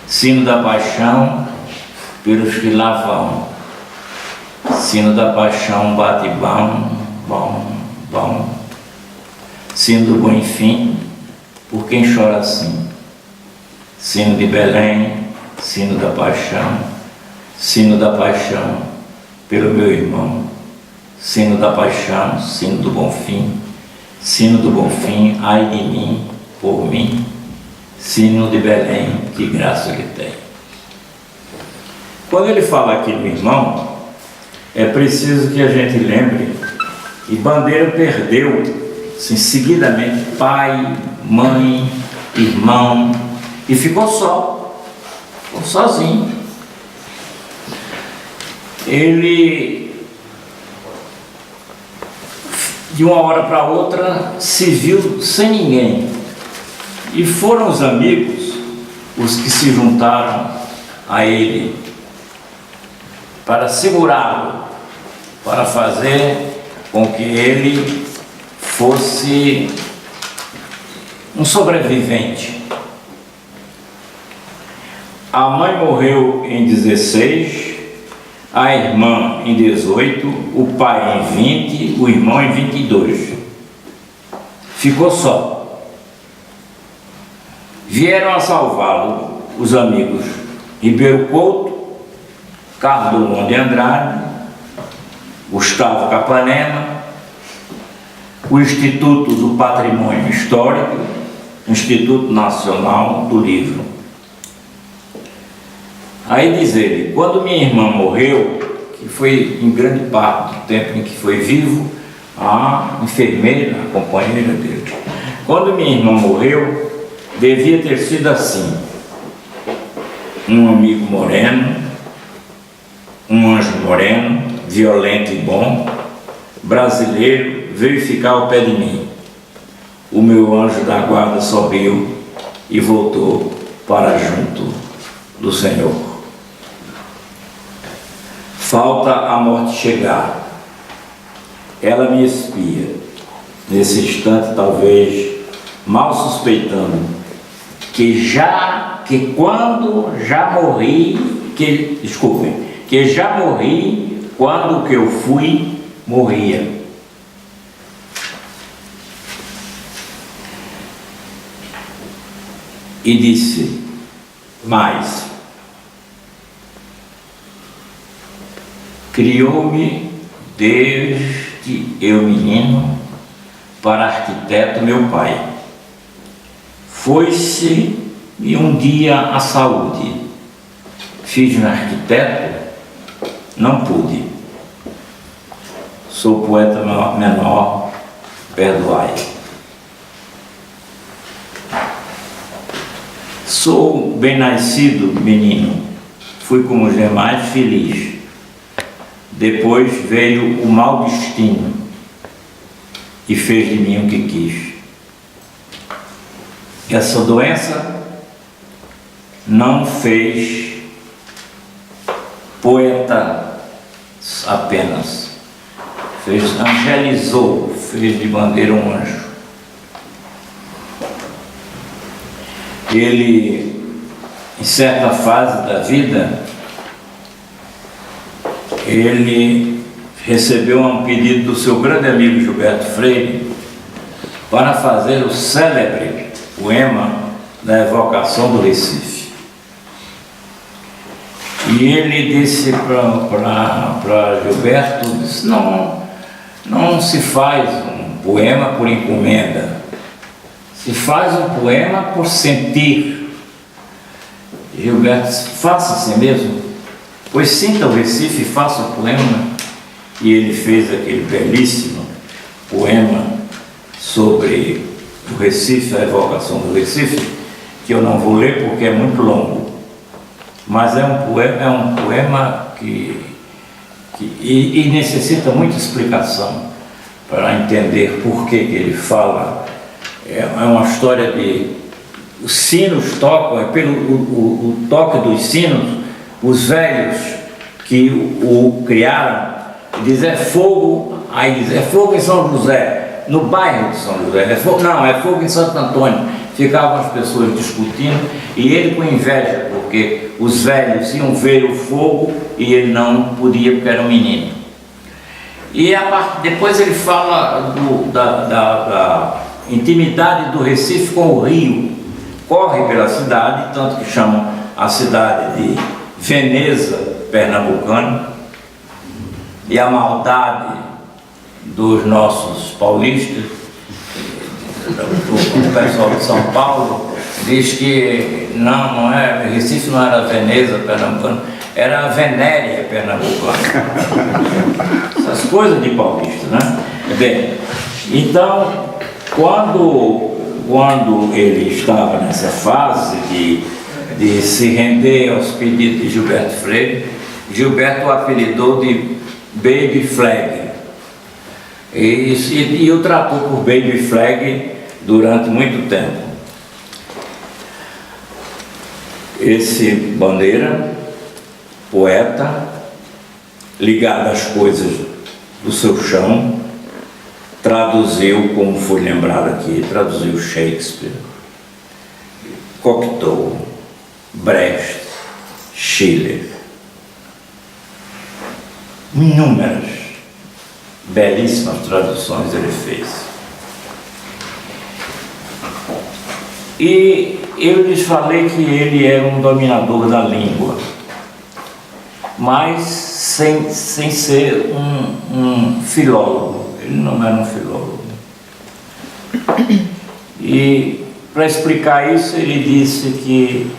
Sino da paixão pelos que lá vão. Sino da paixão bate bom, bom, bom. Sino do bom fim por quem chora assim. Sino de Belém, sino da paixão pelo meu irmão. Sino da paixão, sino do bom fim. Sino do bom fim, ai de mim, por mim. Sino de Belém, que graça que tem. Quando ele fala aqui do irmão, é preciso que a gente lembre que Bandeira perdeu, assim, seguidamente, pai, mãe, irmão, e ficou sozinho. Ele, de uma hora para outra, se viu sem ninguém. E foram os amigos os que se juntaram a ele para segurá-lo, para fazer com que ele fosse um sobrevivente. A mãe morreu em 16, a irmã em 18, o pai em 20, o irmão em 22. Ficou só. Vieram a salvá-lo os amigos Ribeiro Couto, Carlos Drummond de Andrade, Gustavo Capanema, o Instituto do Patrimônio Histórico, Instituto Nacional do Livro. Aí diz ele, quando minha irmã morreu, que foi em grande parte do tempo em que foi vivo, a enfermeira, a companheira dele, quando minha irmã morreu, devia ter sido assim: um amigo moreno, um anjo moreno, violento e bom, brasileiro, veio ficar ao pé de mim. O meu anjo da guarda sorriu e voltou para junto do Senhor. Falta a morte chegar. Ela me espia. Nesse instante, talvez, mal suspeitando que quando já morri, que já morri quando o que eu fui morria. E disse mais: criou-me desde eu menino para arquiteto meu pai. Foi-se-me um dia a saúde. Fiz-me arquiteto, não pude. Sou poeta menor, perdoai. Sou bem-nascido menino, fui como os demais feliz. Depois veio o mau destino e fez de mim o que quis. Essa doença não fez poeta apenas, angelizou, fez de Bandeira um anjo. Ele, em certa fase da vida, ele recebeu um pedido do seu grande amigo Gilberto Freire para fazer o célebre poema da Evocação do Recife. E ele disse para Gilberto, disse, não se faz um poema por encomenda, se faz um poema por sentir. Gilberto, faça assim mesmo, pois sinta o Recife e faça o poema. E ele fez aquele belíssimo poema sobre o Recife, a evocação do Recife, que eu não vou ler porque é muito longo, mas é um poema que necessita muita explicação para entender por que ele fala. É uma história de os sinos tocam, é pelo o toque dos sinos, os velhos que o criaram, diz é fogo, aí diz é fogo em São José, no bairro de São José, é fogo em Santo Antônio. Ficavam as pessoas discutindo e ele com inveja, porque os velhos iam ver o fogo e ele não podia porque era um menino. E depois ele fala da intimidade do Recife com o rio, corre pela cidade, tanto que chamam a cidade de Veneza pernambucana, e a maldade dos nossos paulistas, do pessoal de São Paulo, diz que não é, Recife não era Veneza pernambucana, era a Venéria pernambucana. Essas coisas de paulista, né? Bem, então, quando ele estava nessa fase de se render aos pedidos de Gilberto Freire, Gilberto o apelidou de Baby Flag e o tratou por Baby Flag durante muito tempo. Esse Bandeira, poeta, ligado às coisas do seu chão, traduziu, como foi lembrado aqui, traduziu Shakespeare, Cocteau, Brecht, Schiller, inúmeras belíssimas traduções ele fez. E eu lhes falei que ele era um dominador da língua, mas sem ser um filólogo. Ele não era um filólogo. E para explicar isso, ele disse que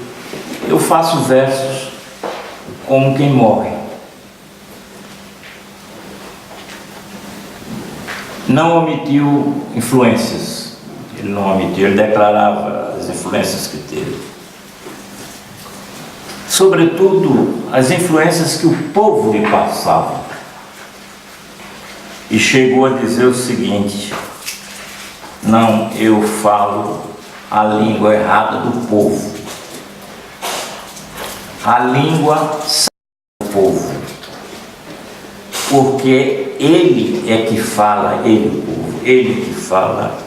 eu faço versos como quem morre. Não omitiu influências, ele não omitiu, ele declarava as influências que teve. Sobretudo, as influências que o povo lhe passava. E chegou a dizer o seguinte: não, eu falo a língua errada do povo. A língua do povo. Porque ele é que fala, ele, o povo, ele que fala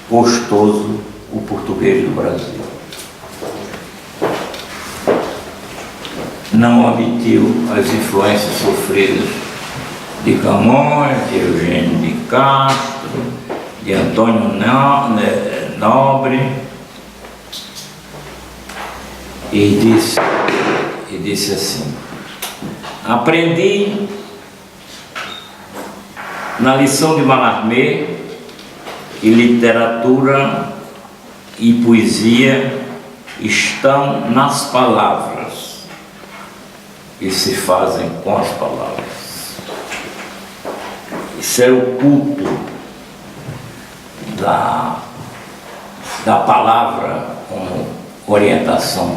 gostoso o português do Brasil. Não omitiu as influências sofridas de Camões, de Eugênio de Castro, de Antônio Nobre, e disse assim: aprendi na lição de Mallarmé que literatura e poesia estão nas palavras e se fazem com as palavras. Isso é o culto da palavra como orientação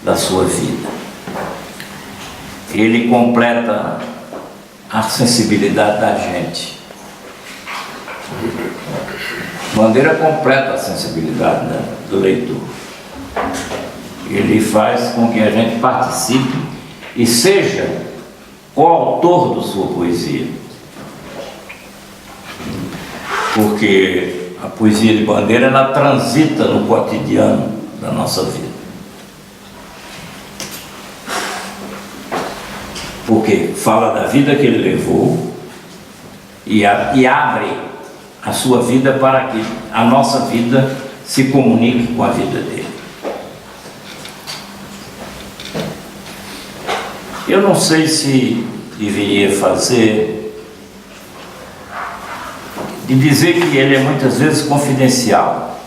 da sua vida. Ele completa a sensibilidade da gente. Bandeira completa a sensibilidade, né, do leitor. Ele faz com que a gente participe e seja coautor da sua poesia. Porque a poesia de Bandeira, ela transita no cotidiano da nossa vida. Porque fala da vida que ele levou e abre a sua vida para que a nossa vida se comunique com a vida dele. Eu não sei se deveria fazer de dizer que ele é muitas vezes confidencial,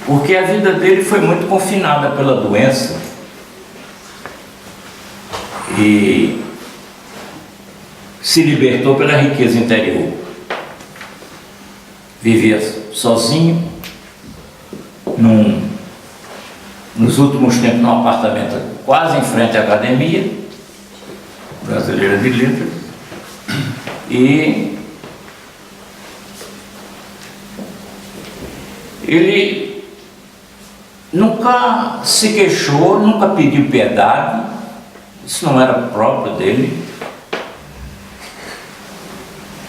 porque a vida dele foi muito confinada pela doença e se libertou pela riqueza interior. Vivia sozinho, nos últimos tempos num apartamento quase em frente à Academia Brasileira de Letras, e ele nunca se queixou, nunca pediu piedade, isso não era próprio dele.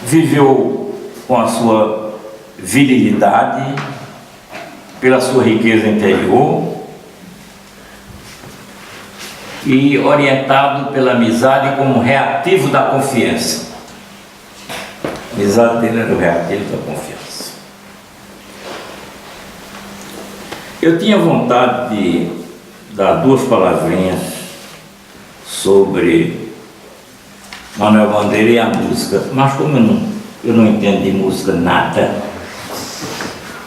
Viveu com a sua virilidade, pela sua riqueza interior e orientado pela amizade como reativo da confiança. A amizade dele era o reativo da confiança. Eu tinha vontade de dar 2 palavrinhas sobre Manuel Bandeira e a música, mas como eu não entendo de música nada,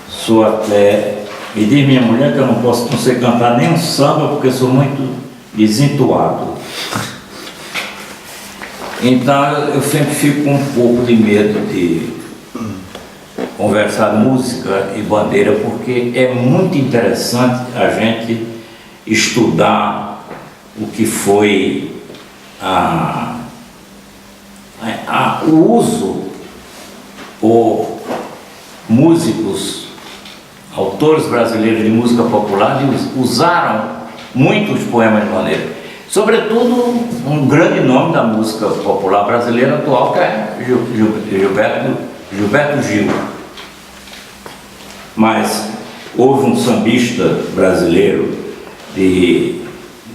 sou até, me diz minha mulher que eu não sei cantar nem um samba porque sou muito desentoado. Então eu sempre fico com um pouco de medo de conversar música e bandeira, porque é muito interessante a gente estudar o que foi o uso por músicos, autores brasileiros de música popular, usaram muito os poemas de Bandeira. Sobretudo, um grande nome da música popular brasileira atual, que é Gilberto Gil. Mas houve um sambista brasileiro de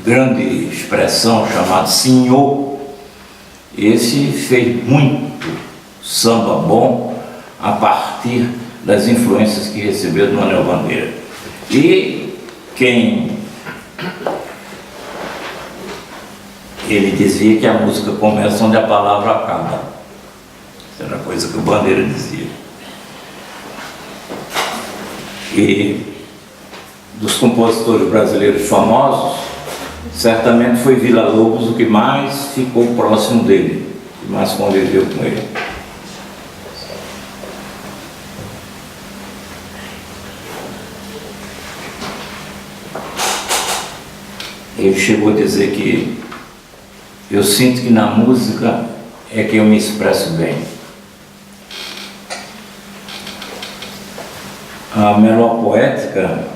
grande expressão chamado Senhor. Esse fez muito samba bom a partir das influências que recebeu do Manuel Bandeira. E ele dizia que a música começa onde a palavra acaba. Isso era a coisa que o Bandeira dizia. E dos compositores brasileiros famosos, certamente foi Villa-Lobos o que mais ficou próximo dele, que mais conviveu com ele. Ele chegou a dizer que eu sinto que na música é que eu me expresso bem. A melhor poética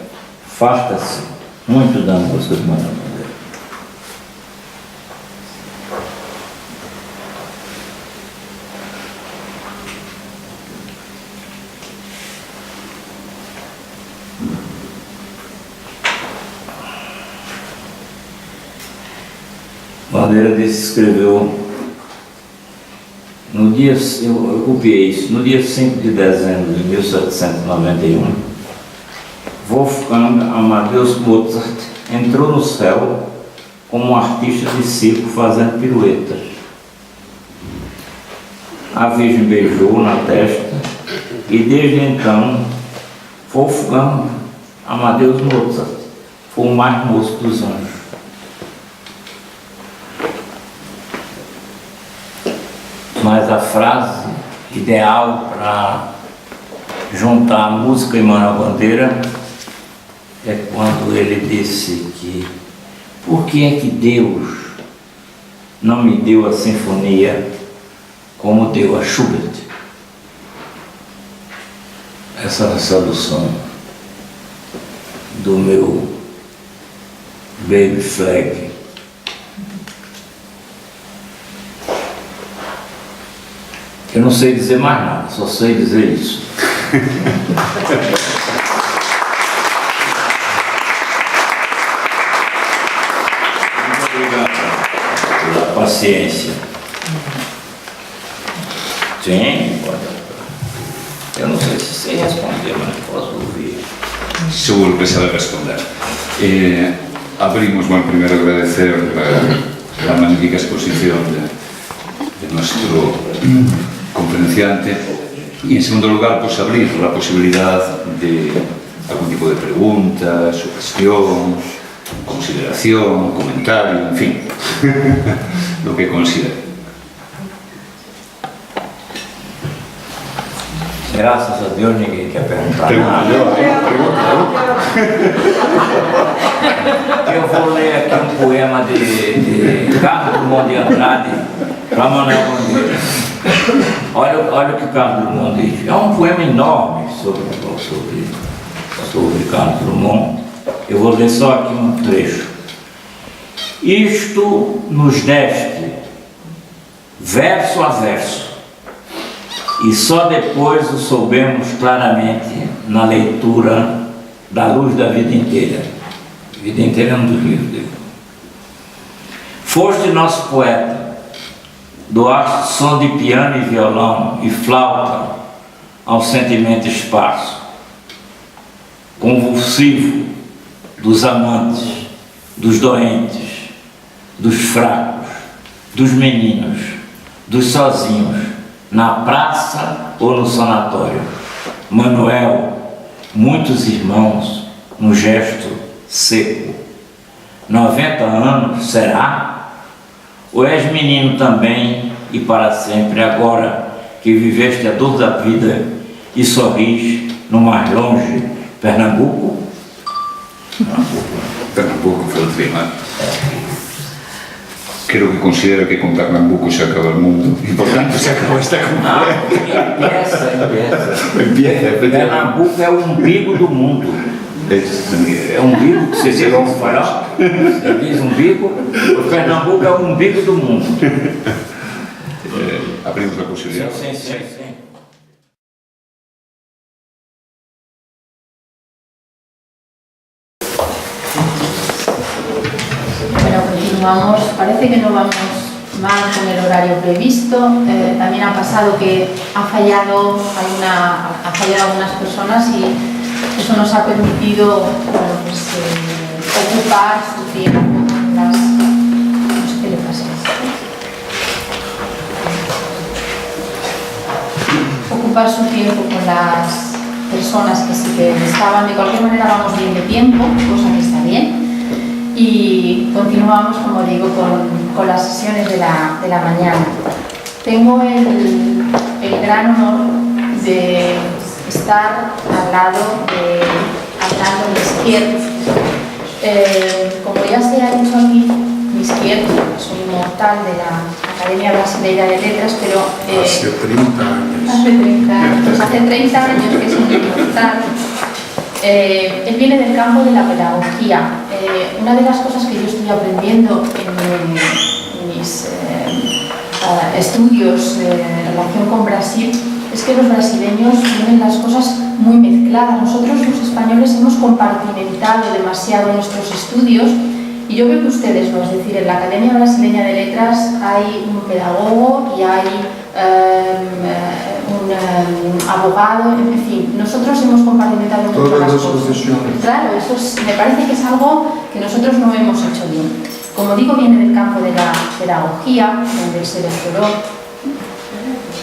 farta-se muito da música de Manuel Bandeira. Bandeira escreveu no dia, eu copiei isso, no dia 5 de dezembro de 1791, Wolfgang Amadeus Mozart entrou no céu como um artista de circo fazendo piruetas. A Virgem beijou na testa e desde então Wolfgang Amadeus Mozart foi o mais moço dos anjos. Mas a frase ideal para juntar a música e Manuel Bandeira é quando ele disse que por que é que Deus não me deu a sinfonia como deu a Schubert? Essa é a tradução do meu Baby Flag. Eu não sei dizer mais nada, só sei dizer isso. Muito obrigado pela paciência. Sim, pode. Eu não sei se sei responder, mas posso ouvir. Seguro que sabe responder. Abrimos, bueno, primero agradecer la magnífica exposición de nuestro compañero diferenciante. Y en segundo lugar, pues abrir la posibilidad de algún tipo de pregunta, sugestión, consideración, comentario, en fin, lo que considere. Graças a Deus ninguém quer perguntar nada. Eu vou ler aqui um poema de Carlos Drummond de Andrade para Manuel Bandeira. Olha o que Carlos Drummond diz. É um poema enorme sobre Carlos Drummond. Eu vou ler só aqui um trecho. Isto nos deste, verso a verso, e só depois o soubemos claramente na leitura da Luz da Vida Inteira. Vida Inteira é um dos livros dele. Foste nosso poeta, doaste som de piano e violão e flauta ao sentimento esparso, convulsivo dos amantes, dos doentes, dos fracos, dos meninos, dos sozinhos, na praça ou no sanatório. Manuel, muitos irmãos, no gesto seco. 90 anos, será? Ou és menino também e para sempre, agora que viveste a dor da vida e sorris no mais longe, Pernambuco? Pernambuco foi o tema. Creo que considera que con Pernambuco se acaba el mundo y por tanto se acabó esta conferencia. Empieza. Pernambuco é o umbigo do mundo. É o umbigo que você diz no farol. Você diz umbigo, o Pernambuco é o umbigo do mundo. Abrimos la posibilidad. Sim. Bueno, continuamos. Parece que no vamos mal con el horario previsto. También ha pasado que ha fallado algunas personas y eso nos ha permitido ocupar su tiempo con las... No sé qué le pasa. Ocupar su tiempo con las personas que sí que estaban. De cualquier manera vamos bien de tiempo, cosa que está bien. Y continuamos, como digo, con las sesiones de la mañana. Tengo el gran honor de estar al lado de Arnaldo Misquier. Como ya se ha dicho aquí, Misquier es un inmortal de la Academia Brasileira de Letras, pero hace 30 años. Hace 30 años que es un inmortal. Él viene del campo de la pedagogía. Una de las cosas que yo estoy aprendiendo en mis estudios en relación con Brasil es que los brasileños tienen las cosas muy mezcladas. Nosotros los españoles hemos compartimentado demasiado nuestros estudios y yo veo que ustedes no, es decir, en la Academia Brasileña de Letras hay un pedagogo y hay un abogado, en fin, nosotros hemos compartimentado mucho las cosas. Claro, eso me parece que es algo que nosotros no hemos hecho bien. Como digo, viene del campo de la pedagogía, donde se doctoró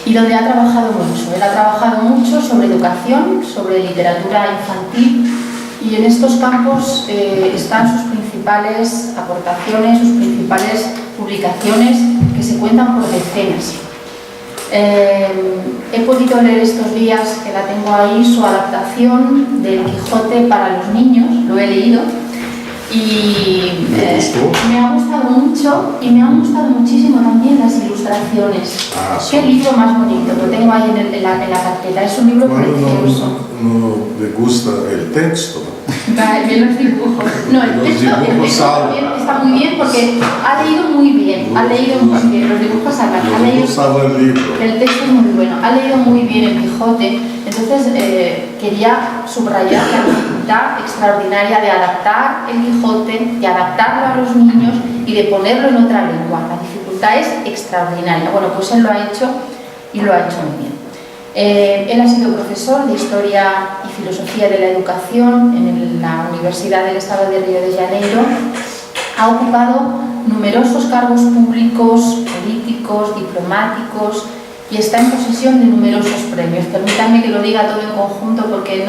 y donde ha trabajado mucho. Él ha trabajado mucho sobre educación, sobre literatura infantil y en estos campos están sus principales aportaciones, sus principales publicaciones que se cuentan por decenas. He podido leer estos días, que la tengo ahí, su adaptación del Quijote para los niños, lo he leído y me ha gustado mucho y me han gustado muchísimo también las ilustraciones. Qué libro más bonito, lo tengo ahí en la carpeta, es un libro precioso. No le gusta el texto. Bien los dibujos. No, el texto también está muy bien porque ha leído muy bien, los dibujos hablan, el texto es muy bueno, ha leído muy bien el Quijote, entonces quería subrayar la dificultad extraordinaria de adaptar el Quijote, de adaptarlo a los niños y de ponerlo en otra lengua. La dificultad es extraordinaria. Bueno, pues él lo ha hecho y lo ha hecho muy bien. Él ha sido profesor de Historia y Filosofía de la Educación en la Universidad del Estado de Río de Janeiro. Ha ocupado numerosos cargos públicos, políticos, diplomáticos y está en posesión de numerosos premios. Permítanme que lo diga todo en conjunto porque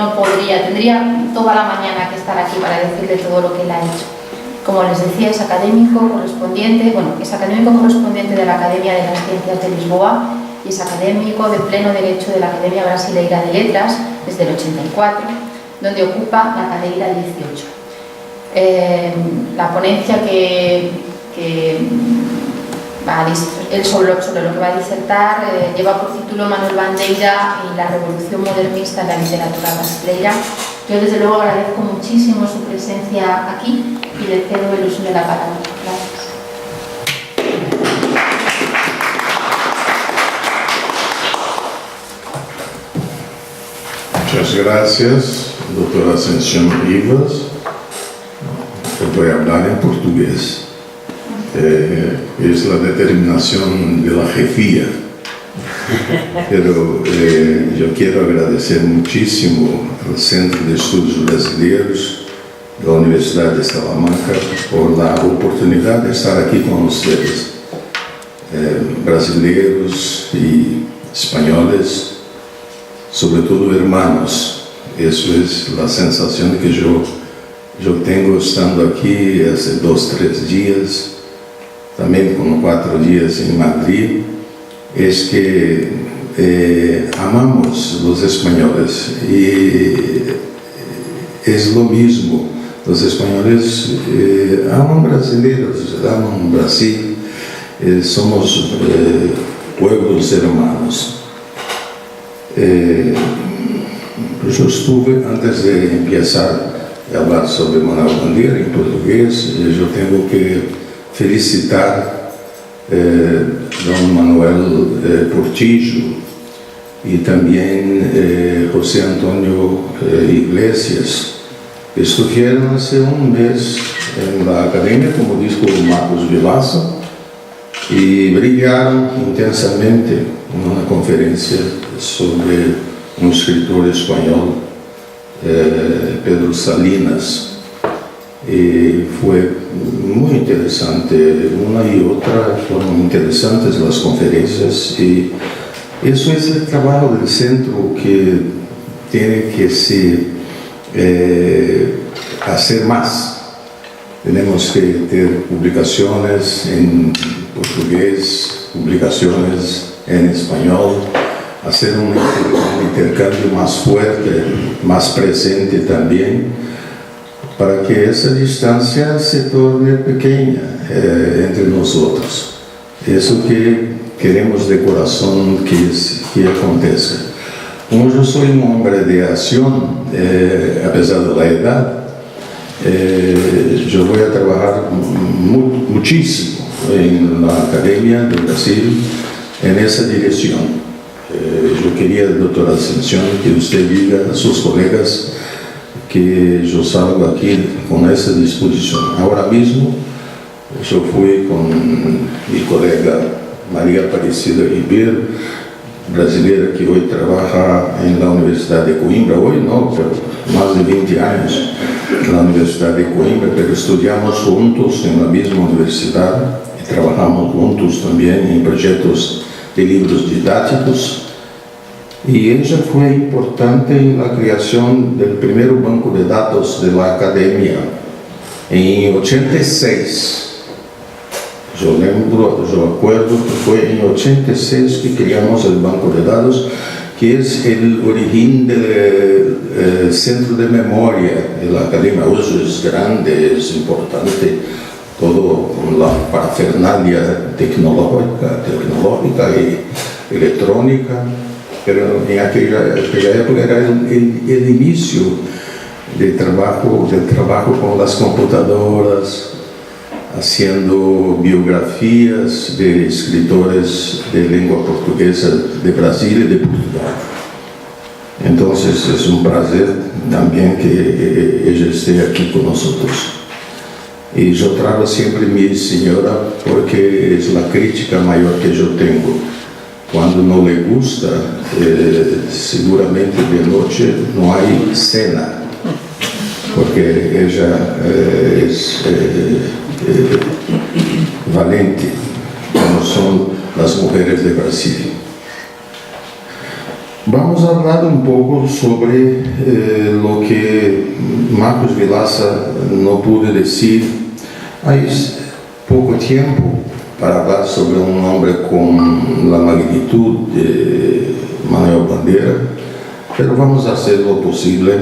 tendría toda la mañana que estar aquí para decirle todo lo que él ha hecho. Como les decía, es académico correspondiente de la Academia de las Ciencias de Lisboa y es académico de pleno derecho de la Academia Brasileira de Letras desde el 84, donde ocupa la cadeira 18. La ponencia que sobre lo que va a disertar lleva por título Manuel Bandeira y la revolución modernista en la literatura brasileira. Yo desde luego agradezco muchísimo su presencia aquí y le cedo el uso de la palabra. Gracias. Muchas gracias, doctora Ascensión Rivas. Yo voy a hablar en portugués. Es la determinación de la jefía. Pero yo quiero agradecer muchísimo al Centro de Estudios Brasileiros de la Universidad de Salamanca por la oportunidad de estar aquí con ustedes, brasileiros y españoles, sobre todo hermanos. Eso es la sensación que yo tengo estando aquí hace 2-3 días, también con 4 días en Madrid, es que amamos los españoles y es lo mismo. Los españoles aman brasileños, aman Brasil, somos pueblos hermanos. Yo estuve, antes de empezar a hablar sobre Manuel Bandeira en portugués, yo tengo que felicitar don Manuel Portillo y también José Antonio Iglesias, que estuvieron hace un mes en la academia, como dijo Marcos Vilaça, y brillaron intensamente en una conferencia sobre un escritor español, Pedro Salinas. Y fue muy interesante, una y otra fueron interesantes las conferencias, y eso es el trabajo del centro, que tiene que hacer más. Tenemos que tener publicaciones en portugués, publicaciones en español, hacer un intercambio más fuerte, más presente también, para que esa distancia se torne pequeña entre nosotros. Eso que queremos de corazón que aconteça. Como yo soy un hombre de acción, a pesar de la edad, yo voy a trabajar muchísimo en la Academia de Brasil en esa dirección. Yo quería, doctora Ascensión, que usted diga a sus colegas que yo salgo aquí con esa disposición. Ahora mismo yo fui con mi colega María Aparecida Ribeiro, brasileira que hoy trabaja en la Universidad de Coimbra, hoy no, pero más de 20 años en la Universidad de Coimbra, pero estudiamos juntos en la misma universidad y trabajamos juntos también en proyectos de libros didácticos. Y ella fue importante en la creación del primer banco de datos de la academia en 86. Yo acuerdo que fue en 86 que creamos el banco de datos, que es el origen del centro de memoria de la academia. Hoy es grande, es importante, todo con la parafernalia tecnológica y electrónica. Pero en aquella época era el inicio del trabajo con las computadoras, haciendo biografías de escritores de lengua portuguesa de Brasil y de Portugal. Entonces es un placer también que ella esté aquí con nosotros. Y yo traigo siempre mi señora porque es la crítica mayor que yo tengo. Cuando no le gusta, seguramente de noche no hay cena, porque ella es valente, como son las mujeres de Brasil. Vamos hablar un poco sobre lo que Marcos Vilaça no pudo decir. Hay poco tiempo para hablar sobre un hombre con la magnitud de Manuel Bandeira, pero vamos a hacer lo posible.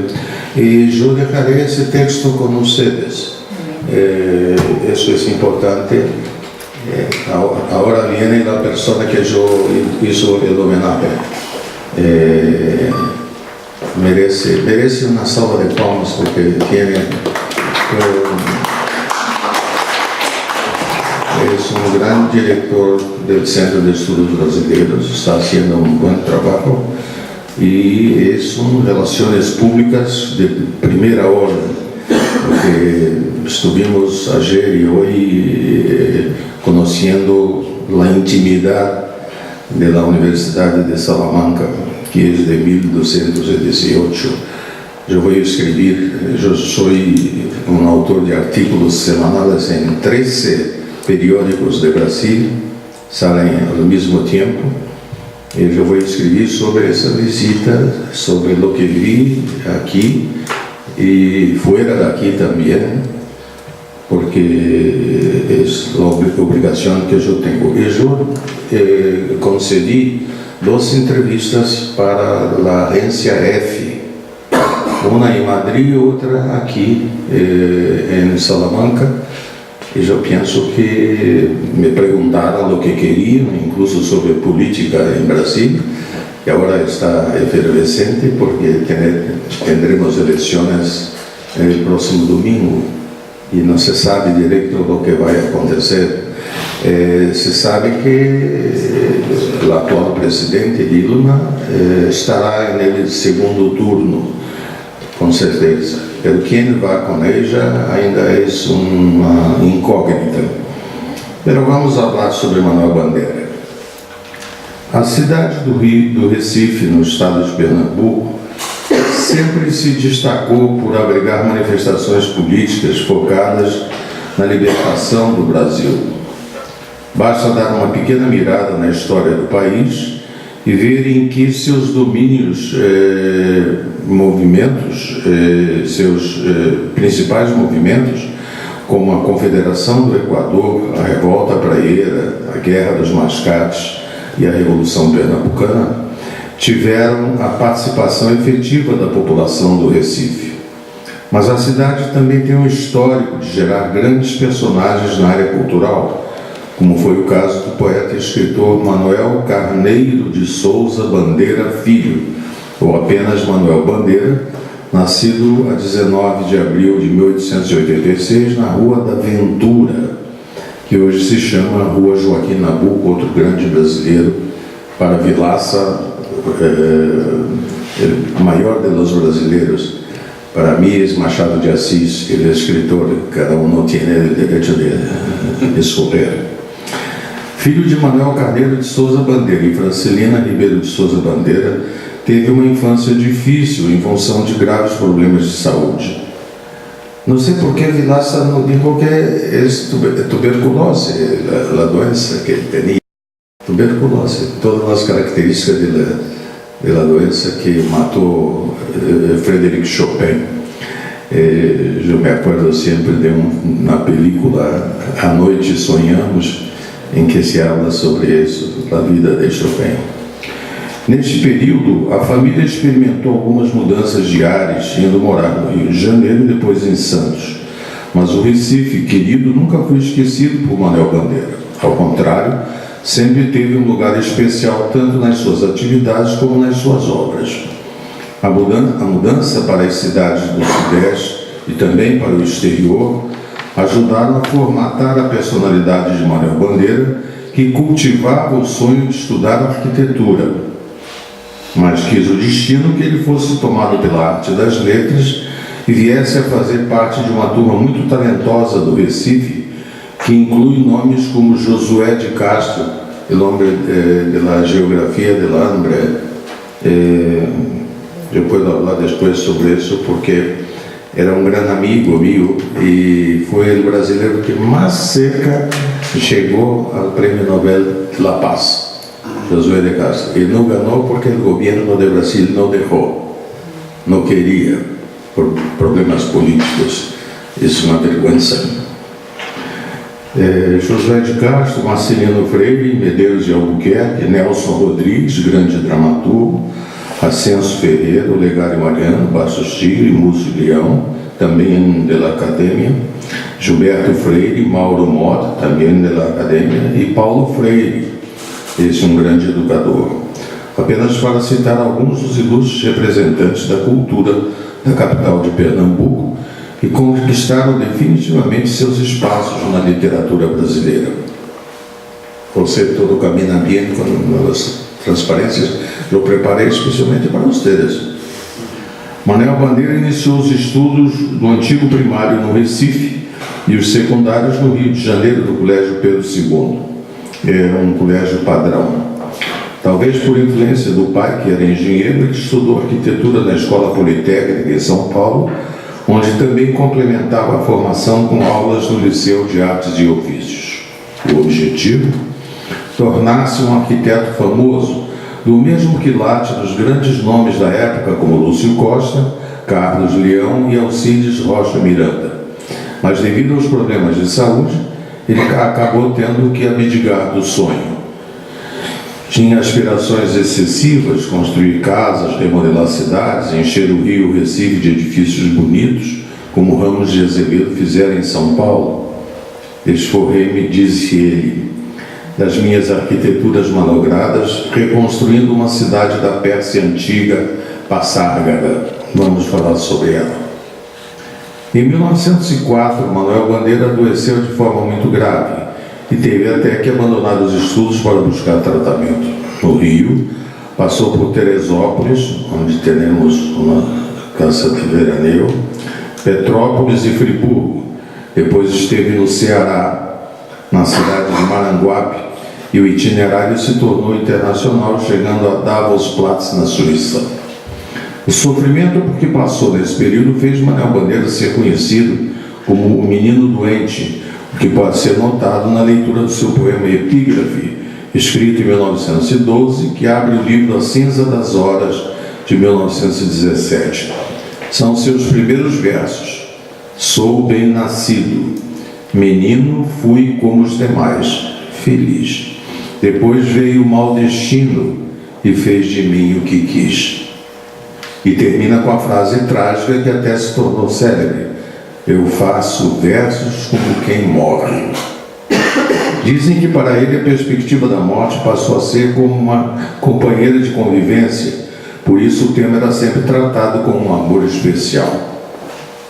Y yo dejaré ese texto con ustedes. Eso es importante. Ahora viene la persona que yo hizo el homenaje. Merece una salva de palmas porque tiene es un gran director del Centro de Estudios Brasileiros, está haciendo un buen trabajo y es relaciones públicas de primera orden, porque estuvimos ayer y hoy conociendo la intimidad de la Universidad de Salamanca, que es de 1218. Yo voy a escribir, yo soy un autor de artículos semanales en 13 periódicos de Brasil, salen al mismo tiempo, y yo voy a escribir sobre esa visita, sobre lo que vi aquí y fuera de aquí también, porque es la obligación que yo tengo. Y yo concedí 2 entrevistas para la agencia EFE, una en Madrid y otra aquí en Salamanca, y yo pienso que me preguntaron lo que querían, incluso sobre política en Brasil, que ahora está efervescente porque tendremos elecciones el próximo domingo y no se sabe directo lo que va a acontecer. Se sabe que el actual presidente Dilma estará en el segundo turno, con certeza. Pero quem vai com ela ainda é uma incógnita. Pero vamos falar sobre Manuel Bandeira. A cidade do Recife, no estado de Pernambuco, sempre se destacou por abrigar manifestações políticas focadas na libertação do Brasil. Basta dar uma pequena mirada na história do país e ver em que seus domínios, seus principais movimentos, como a Confederação do Equador, a Revolta Praieira, a Guerra dos Mascates e a Revolução Pernambucana, tiveram a participação efetiva da população do Recife. Mas a cidade também tem um histórico de gerar grandes personagens na área cultural, como foi o caso do poeta e escritor Manuel Carneiro de Souza Bandeira Filho, ou apenas Manuel Bandeira, nascido a 19 de abril de 1886 na Rua da Ventura, que hoje se chama Rua Joaquim Nabuco, outro grande brasileiro, para Vilaça, o maior de los brasileiros. Para mí es Machado de Assis, el escritor, cada uno tiene el derecho de escoger. Filho de Manuel Carneiro de Souza Bandeira e Francelina Ribeiro de Souza Bandeira, teve uma infância difícil em função de graves problemas de saúde. Não sei por que Vilaça não dijo que é tuberculose, a doença que ele tinha. Tuberculose, todas as características da doença que matou Frédéric Chopin. Eu me acordo sempre de uma película A Noite Sonhamos, em que se habla sobre isso, a vida de Chopin. Neste período, a família experimentou algumas mudanças de ares, indo morar no Rio de Janeiro e depois em Santos. Mas o Recife querido nunca foi esquecido por Manuel Bandeira. Ao contrário, sempre teve um lugar especial tanto nas suas atividades como nas suas obras. A mudança para as cidades do Sudeste e também para o exterior ajudaram a formatar a personalidade de Manuel Bandeira, que cultivava o sonho de estudar arquitetura, mas quis o destino que ele fosse tomado pela arte das letras e viesse a fazer parte de uma turma muito talentosa do Recife, que inclui nomes como Josué de Castro, el hombre de la geografia del hambre. Eu posso falar depois sobre isso, porque era um grande amigo meu e foi o brasileiro que mais cerca chegou ao Prêmio Nobel de La Paz. Josué de Castro. Ele não ganhou porque o governo de Brasil não deixou, não queria, por problemas políticos. Isso é uma vergonha. Josué de Castro, Marcelino Freire, Medeiros de Albuquerque, Nelson Rodrigues, grande dramaturgo, Ascenso Ferreira, Olegário Mariano, Bastos Tigre, Múcio Leão, também da Academia, Gilberto Freire, Mauro Mota, também da Academia, e Paulo Freire, esse é um grande educador. Apenas para citar alguns dos ilustres representantes da cultura da capital de Pernambuco, que conquistaram definitivamente seus espaços na literatura brasileira. Você todo camina bem com as transparências, eu preparei especialmente para vocês. Manuel Bandeira iniciou os estudos do antigo primário no Recife e os secundários no Rio de Janeiro, do Colégio Pedro II. Era um colégio padrão. Talvez por influência do pai, que era engenheiro, ele estudou arquitetura na Escola Politécnica em São Paulo, onde também complementava a formação com aulas no Liceu de Artes e Ofícios. O objetivo? Tornar-se um arquiteto famoso, do mesmo quilate dos grandes nomes da época, como Lúcio Costa, Carlos Leão e Alcides Rocha Miranda. Mas devido aos problemas de saúde, ele acabou tendo que abdicar do sonho. Tinha aspirações excessivas, construir casas, remodelar cidades, encher o Rio Recife de edifícios bonitos, como Ramos de Azevedo fizera em São Paulo. Esforrei-me, disse ele, das minhas arquiteturas malogradas, reconstruindo uma cidade da Pérsia antiga, Passárgada. Vamos falar sobre ela. Em 1904, Manuel Bandeira adoeceu de forma muito grave e teve até que abandonar os estudos para buscar tratamento. No Rio, passou por Teresópolis, onde teremos uma casa de veraneio, Petrópolis e Friburgo. Depois esteve no Ceará, na cidade de Maranguape, e o itinerário se tornou internacional, chegando a Davos-Platz, na Suíça. O sofrimento por que passou nesse período fez Manuel Bandeira ser conhecido como o menino doente, o que pode ser notado na leitura do seu poema Epígrafe, escrito em 1912, que abre o livro A Cinza das Horas, de 1917. São seus primeiros versos. Sou bem nascido, menino fui como os demais, feliz. Depois veio o mau destino e fez de mim o que quis. E termina com a frase trágica que até se tornou célebre. Eu faço versos como quem morre. Dizem que para ele a perspectiva da morte passou a ser como uma companheira de convivência, por isso o tema era sempre tratado como um amor especial.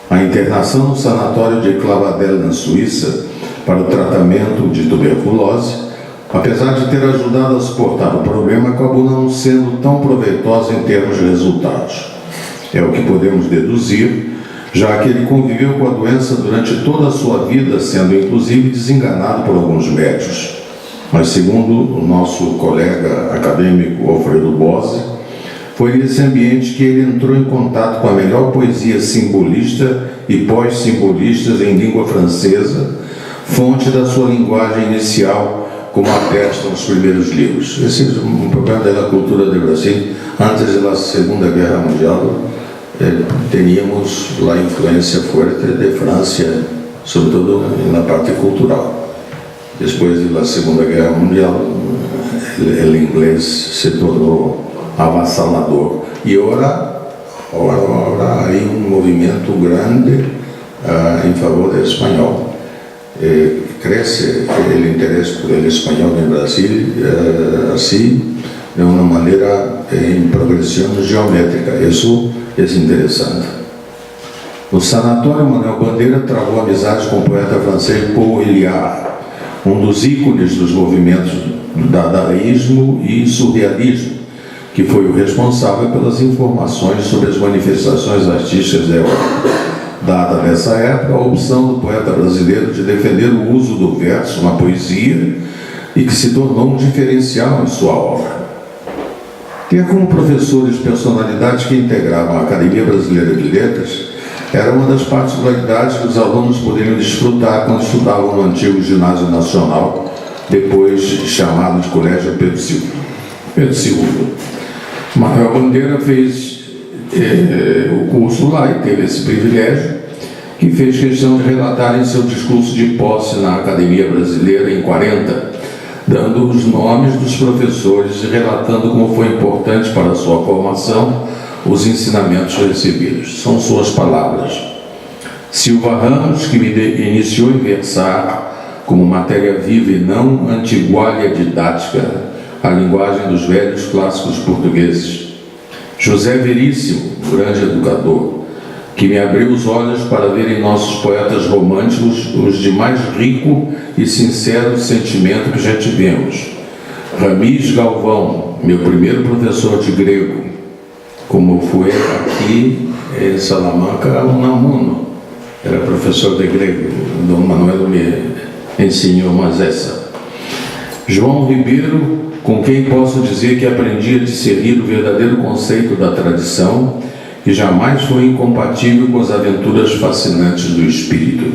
A internação no sanatório de Clavadel, na Suíça, para o tratamento de tuberculose, apesar de ter ajudado a suportar o problema, acabou não sendo tão proveitosa em termos de resultados. É o que podemos deduzir, já que ele conviveu com a doença durante toda a sua vida, sendo inclusive desenganado por alguns médicos. Mas, segundo o nosso colega acadêmico Alfredo Bose, foi nesse ambiente que ele entrou em contato com a melhor poesia simbolista e pós-simbolistas em língua francesa, fonte da sua linguagem inicial, como atestam os primeiros livros. Esse é um problema da cultura do Brasil. Antes da Segunda Guerra Mundial, teníamos a influência forte de França, sobretudo na parte cultural. Depois da Segunda Guerra Mundial, o inglês se tornou avassalador. E agora há um movimento grande em favor do espanhol. Cresce o interesse por el espanhol no Brasil, assim, de uma maneira em progressão geométrica. Isso é interessante. No sanatório, Manuel Bandeira travou amizade com o poeta francês Paul Éluard, um dos ícones dos movimentos do dadaísmo e surrealismo, que foi o responsável pelas informações sobre as manifestações artísticas da Europa. Dada nessa época a opção do poeta brasileiro de defender o uso do verso na poesia e que se tornou um diferencial em sua obra. Ter como professores personalidades que integravam a Academia Brasileira de Letras era uma das particularidades que os alunos poderiam desfrutar quando estudavam no antigo Ginásio Nacional, depois chamado de Colégio Pedro II. Pedro II. Manuel Bandeira fez o curso lá e teve esse privilégio, que fez questão de relatar em seu discurso de posse na Academia Brasileira em 40, dando os nomes dos professores e relatando como foi importante para a sua formação os ensinamentos recebidos. São suas palavras. Silva Ramos, que me iniciou em versar como matéria viva e não antigualha didática a linguagem dos velhos clássicos portugueses. José Veríssimo, grande educador, que me abriu os olhos para ver em nossos poetas românticos os de mais rico e sincero sentimento que já tivemos. Ramiz Galvão, meu primeiro professor de grego, como foi aqui em Salamanca, Unamuno, era professor de grego, Dom Manuel me ensinou mais essa. João Ribeiro, com quem posso dizer que aprendi a discernir o verdadeiro conceito da tradição e jamais foi incompatível com as aventuras fascinantes do espírito.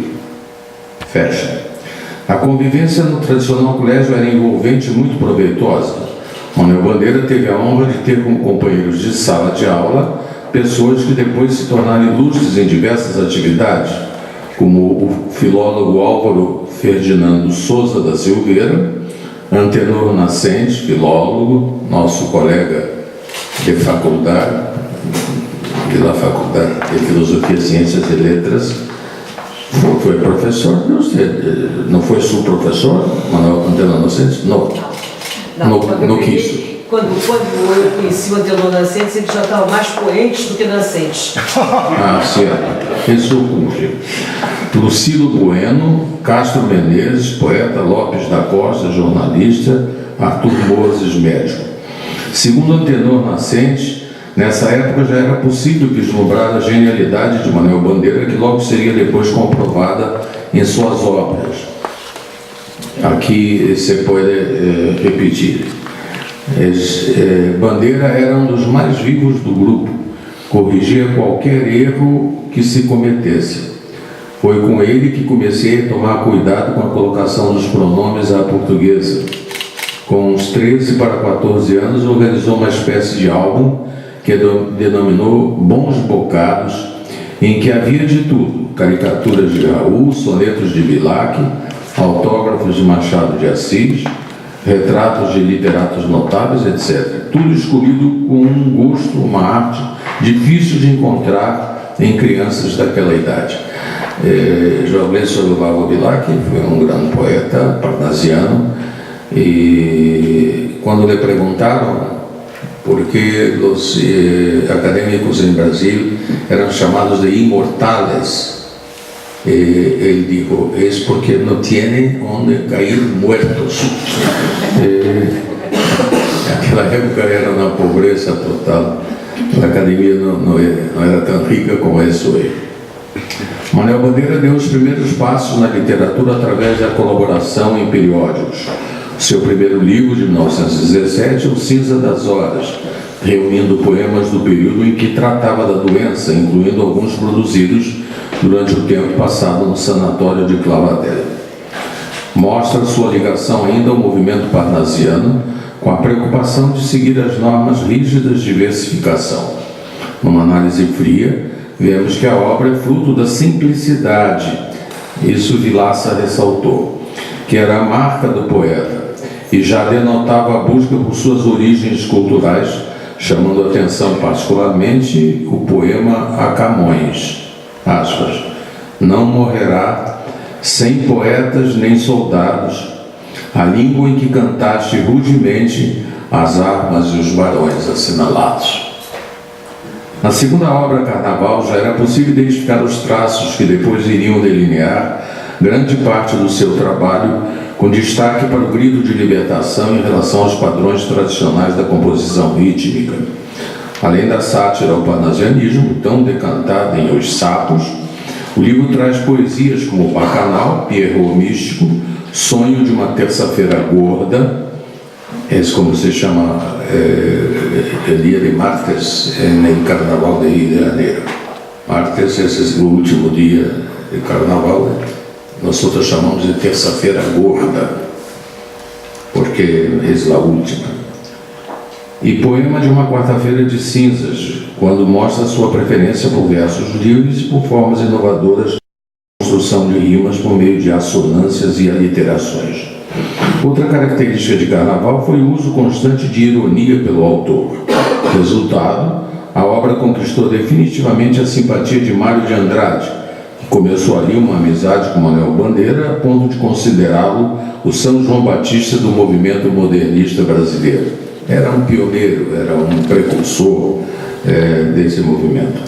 Fecha. A convivência no tradicional colégio era envolvente e muito proveitosa. Manuel Bandeira teve a honra de ter como companheiros de sala de aula pessoas que depois se tornaram ilustres em diversas atividades, como o filólogo Álvaro Ferdinando Souza da Silveira, Antenor Nascente, filólogo, nosso colega de faculdade, da Faculdade de Filosofia, Ciências e Letras, foi professor, não foi subprofessor, Manuel Antenor Nascente? Não. No Cristo. Quando eu conheci o Antenor Nascentes, ele já estava mais poentes do que Nascentes. Ah, certo. Isso cumpre. Lucilo Bueno, Castro Menezes, poeta, Lopes da Costa, jornalista, Arthur Moses, médico. Segundo Antenor Nascente, nessa época já era possível vislumbrar a genialidade de Manuel Bandeira, que logo seria depois comprovada em suas obras. Aqui se pode repetir. Bandeira era um dos mais vivos do grupo, corrigia qualquer erro que se cometesse. Foi com ele que comecei a tomar cuidado com a colocação dos pronomes à portuguesa. Com uns 13 para 14 anos, organizou uma espécie de álbum que denominou Bons Bocados, em que havia de tudo: caricaturas de Raul, sonetos de Bilac, autógrafos de Machado de Assis, retratos de literatos notáveis, etc. Tudo escolhido com um gosto, uma arte difícil de encontrar em crianças daquela idade. Já falei sobre o Vavo Bilac, foi um grande poeta parnasiano, e quando lhe perguntaram por que os acadêmicos em Brasil eram chamados de imortales, ele dijo: es porque no tienen onde cair muertos. Naquela época era uma pobreza total, a academia não era tão rica como isso é. Manuel Bandeira deu os primeiros passos na literatura através da colaboração em periódicos. Seu primeiro livro, de 1917, O Cinza das Horas, reunindo poemas do período em que tratava da doença, incluindo alguns produzidos durante o tempo passado no sanatório de Clavadel. Mostra sua ligação ainda ao movimento parnasiano, com a preocupação de seguir as normas rígidas de versificação. Numa análise fria, vemos que a obra é fruto da simplicidade. Isso Vilaça ressaltou, que era a marca do poeta, e já denotava a busca por suas origens culturais, chamando a atenção particularmente o poema A Camões, aspas, não morrerá sem poetas nem soldados a língua em que cantaste rudemente as armas e os barões assinalados. Na segunda obra, Carnaval, já era possível identificar os traços que depois iriam delinear grande parte do seu trabalho, com destaque para o grito de libertação em relação aos padrões tradicionais da composição rítmica. Além da sátira ao parnasianismo, tão decantada em Os Sapos, o livro traz poesias como Bacanal, Pierrot Místico, Sonho de uma Terça-feira Gorda, é como se chama el Dia de Martes no Carnaval de Rio de Janeiro. Martes é o último dia de Carnaval, nós chamamos de Terça-feira Gorda, porque é a última. e Poema de uma Quarta-feira de Cinzas, quando mostra sua preferência por versos livres e por formas inovadoras de construção de rimas por meio de assonâncias e aliterações. Outra característica de Carnaval foi o uso constante de ironia pelo autor. Resultado, a obra conquistou definitivamente a simpatia de Mário de Andrade, que começou ali uma amizade com Manuel Bandeira a ponto de considerá-lo o São João Batista do movimento modernista brasileiro. Era um pioneiro, era um precursor desse movimento.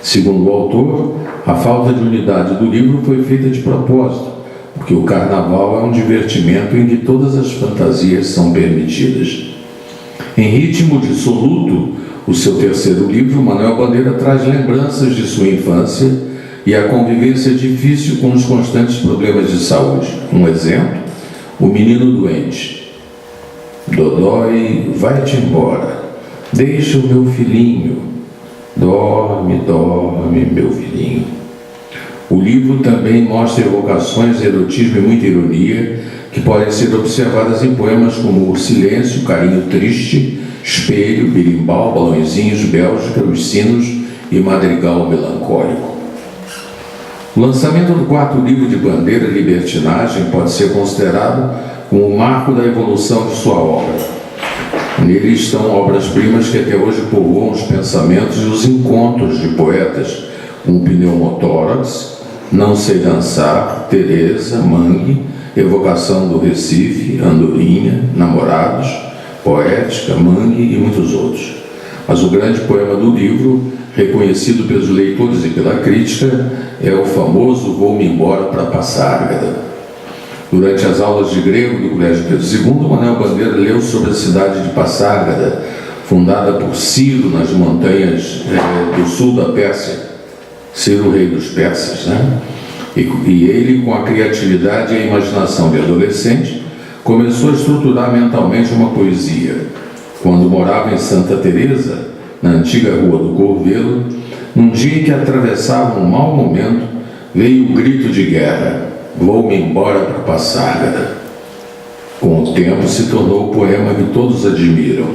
Segundo o autor, a falta de unidade do livro foi feita de propósito, porque o Carnaval é um divertimento em que todas as fantasias são permitidas. Em Ritmo dissoluto, o seu terceiro livro, Manuel Bandeira traz lembranças de sua infância e a convivência difícil com os constantes problemas de saúde. Um exemplo, o menino doente. Dodói, vai-te embora, deixa o meu filhinho, dorme, dorme, meu filhinho. O livro também mostra evocações, erotismo e muita ironia que podem ser observadas em poemas como O Silêncio, Carinho Triste, Espelho, Birimbau, Balõezinhos, Bélgica, Os Sinos e Madrigal Melancólico. O lançamento do quarto livro de Bandeira, Libertinagem, pode ser considerado como o marco da evolução de sua obra. Nele estão obras-primas que até hoje povoam os pensamentos e os encontros de poetas, como Pneumotórax, Não Sei Dançar, Teresa, Mangue, Evocação do Recife, Andorinha, Namorados, Poética, Mangue e muitos outros. Mas o grande poema do livro, reconhecido pelos leitores e pela crítica, é o famoso Vou-me embora para Passárgada. Durante as aulas de grego do Colégio Pedro II, Manuel Bandeira leu sobre a cidade de Passárgada, fundada por Ciro nas montanhas do sul da Pérsia. Ciro, rei dos persas, né? E ele, com a criatividade e a imaginação de adolescente, começou a estruturar mentalmente uma poesia. Quando morava em Santa Teresa, na antiga Rua do Corvelo, num dia em que atravessava um mau momento, veio o grito de guerra: vou-me embora para Passárgada. Com o tempo se tornou o poema que todos admiram.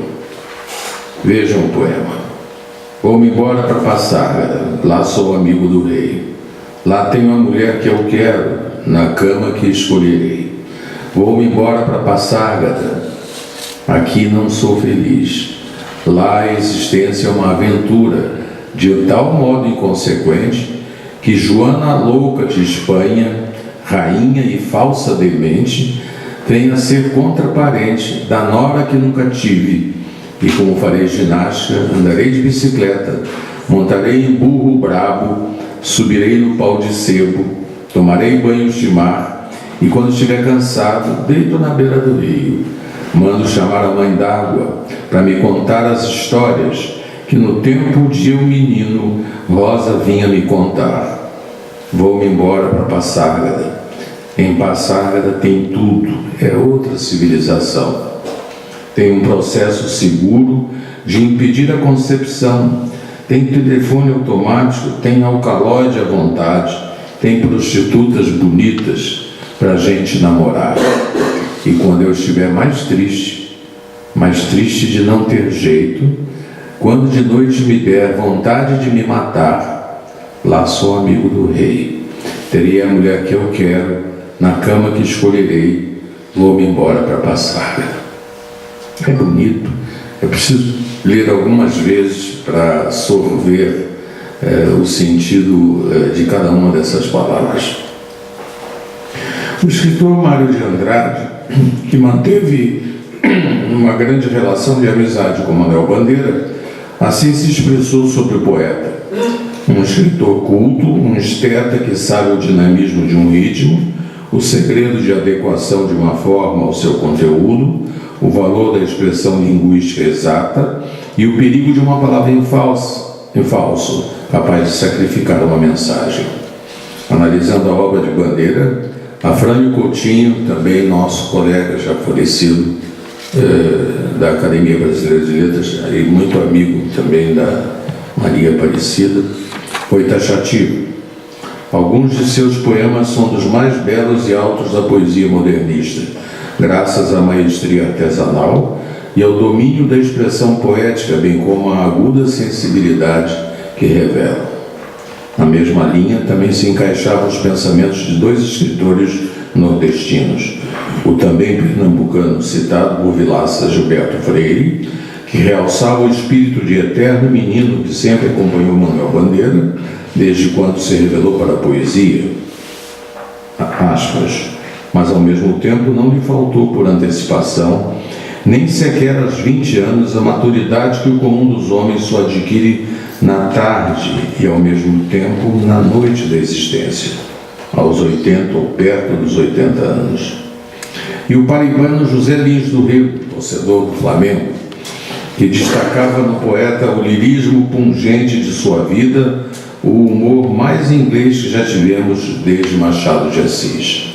Vejam o poema. Vou-me embora para Passárgada, lá sou amigo do rei. Lá tenho a mulher que eu quero, na cama que escolherei. Vou-me embora para Passárgada, aqui não sou feliz. Lá a existência é uma aventura, de tal modo inconsequente, que Joana louca de Espanha, rainha e falsa demente, vem a ser contraparente da nora que nunca tive. E como farei ginástica, andarei de bicicleta, montarei em burro brabo, subirei no pau de sebo, tomarei banhos de mar, e quando estiver cansado, deito na beira do rio. Mando chamar a mãe d'água para me contar as histórias que no tempo de eu menino Rosa vinha me contar. Vou-me embora para Passárgada. Em Passárgada tem tudo, é outra civilização. Tem um processo seguro de impedir a concepção, tem telefone automático, tem alcaloide à vontade, tem prostitutas bonitas para a gente namorar. E quando eu estiver mais triste de não ter jeito, quando de noite me der vontade de me matar, lá sou amigo do rei. Terei a mulher que eu quero, na cama que escolherei, vou-me embora para Passárgada. É bonito, eu preciso ler algumas vezes para sorver o sentido de cada uma dessas palavras. O escritor Mário de Andrade, que manteve uma grande relação de amizade com Manuel Bandeira, assim se expressou sobre o poeta: um escritor culto, um esteta que sabe o dinamismo de um ritmo, o segredo de adequação de uma forma ao seu conteúdo, o valor da expressão linguística exata e o perigo de uma palavra em falso, capaz de sacrificar uma mensagem. Analisando a obra de Bandeira, Afrânio Coutinho, também nosso colega já falecido da Academia Brasileira de Letras, e muito amigo também da Maria Aparecida, foi taxativo. Alguns de seus poemas são dos mais belos e altos da poesia modernista, graças à maestria artesanal e ao domínio da expressão poética, bem como à aguda sensibilidade que revela. Na mesma linha também se encaixavam os pensamentos de dois escritores nordestinos, o também pernambucano citado por Vilaça, Gilberto Freire, que realçava o espírito de eterno menino que sempre acompanhou Manuel Bandeira, desde quando se revelou para a poesia, aspas, mas ao mesmo tempo não lhe faltou por antecipação, nem sequer aos 20 anos, a maturidade que o comum dos homens só adquire na tarde e ao mesmo tempo na noite da existência, aos 80 ou perto dos 80 anos. E o paraibano José Lins do Rio, torcedor do Flamengo, que destacava no poeta o lirismo pungente de sua vida, o humor mais inglês que já tivemos desde Machado de Assis.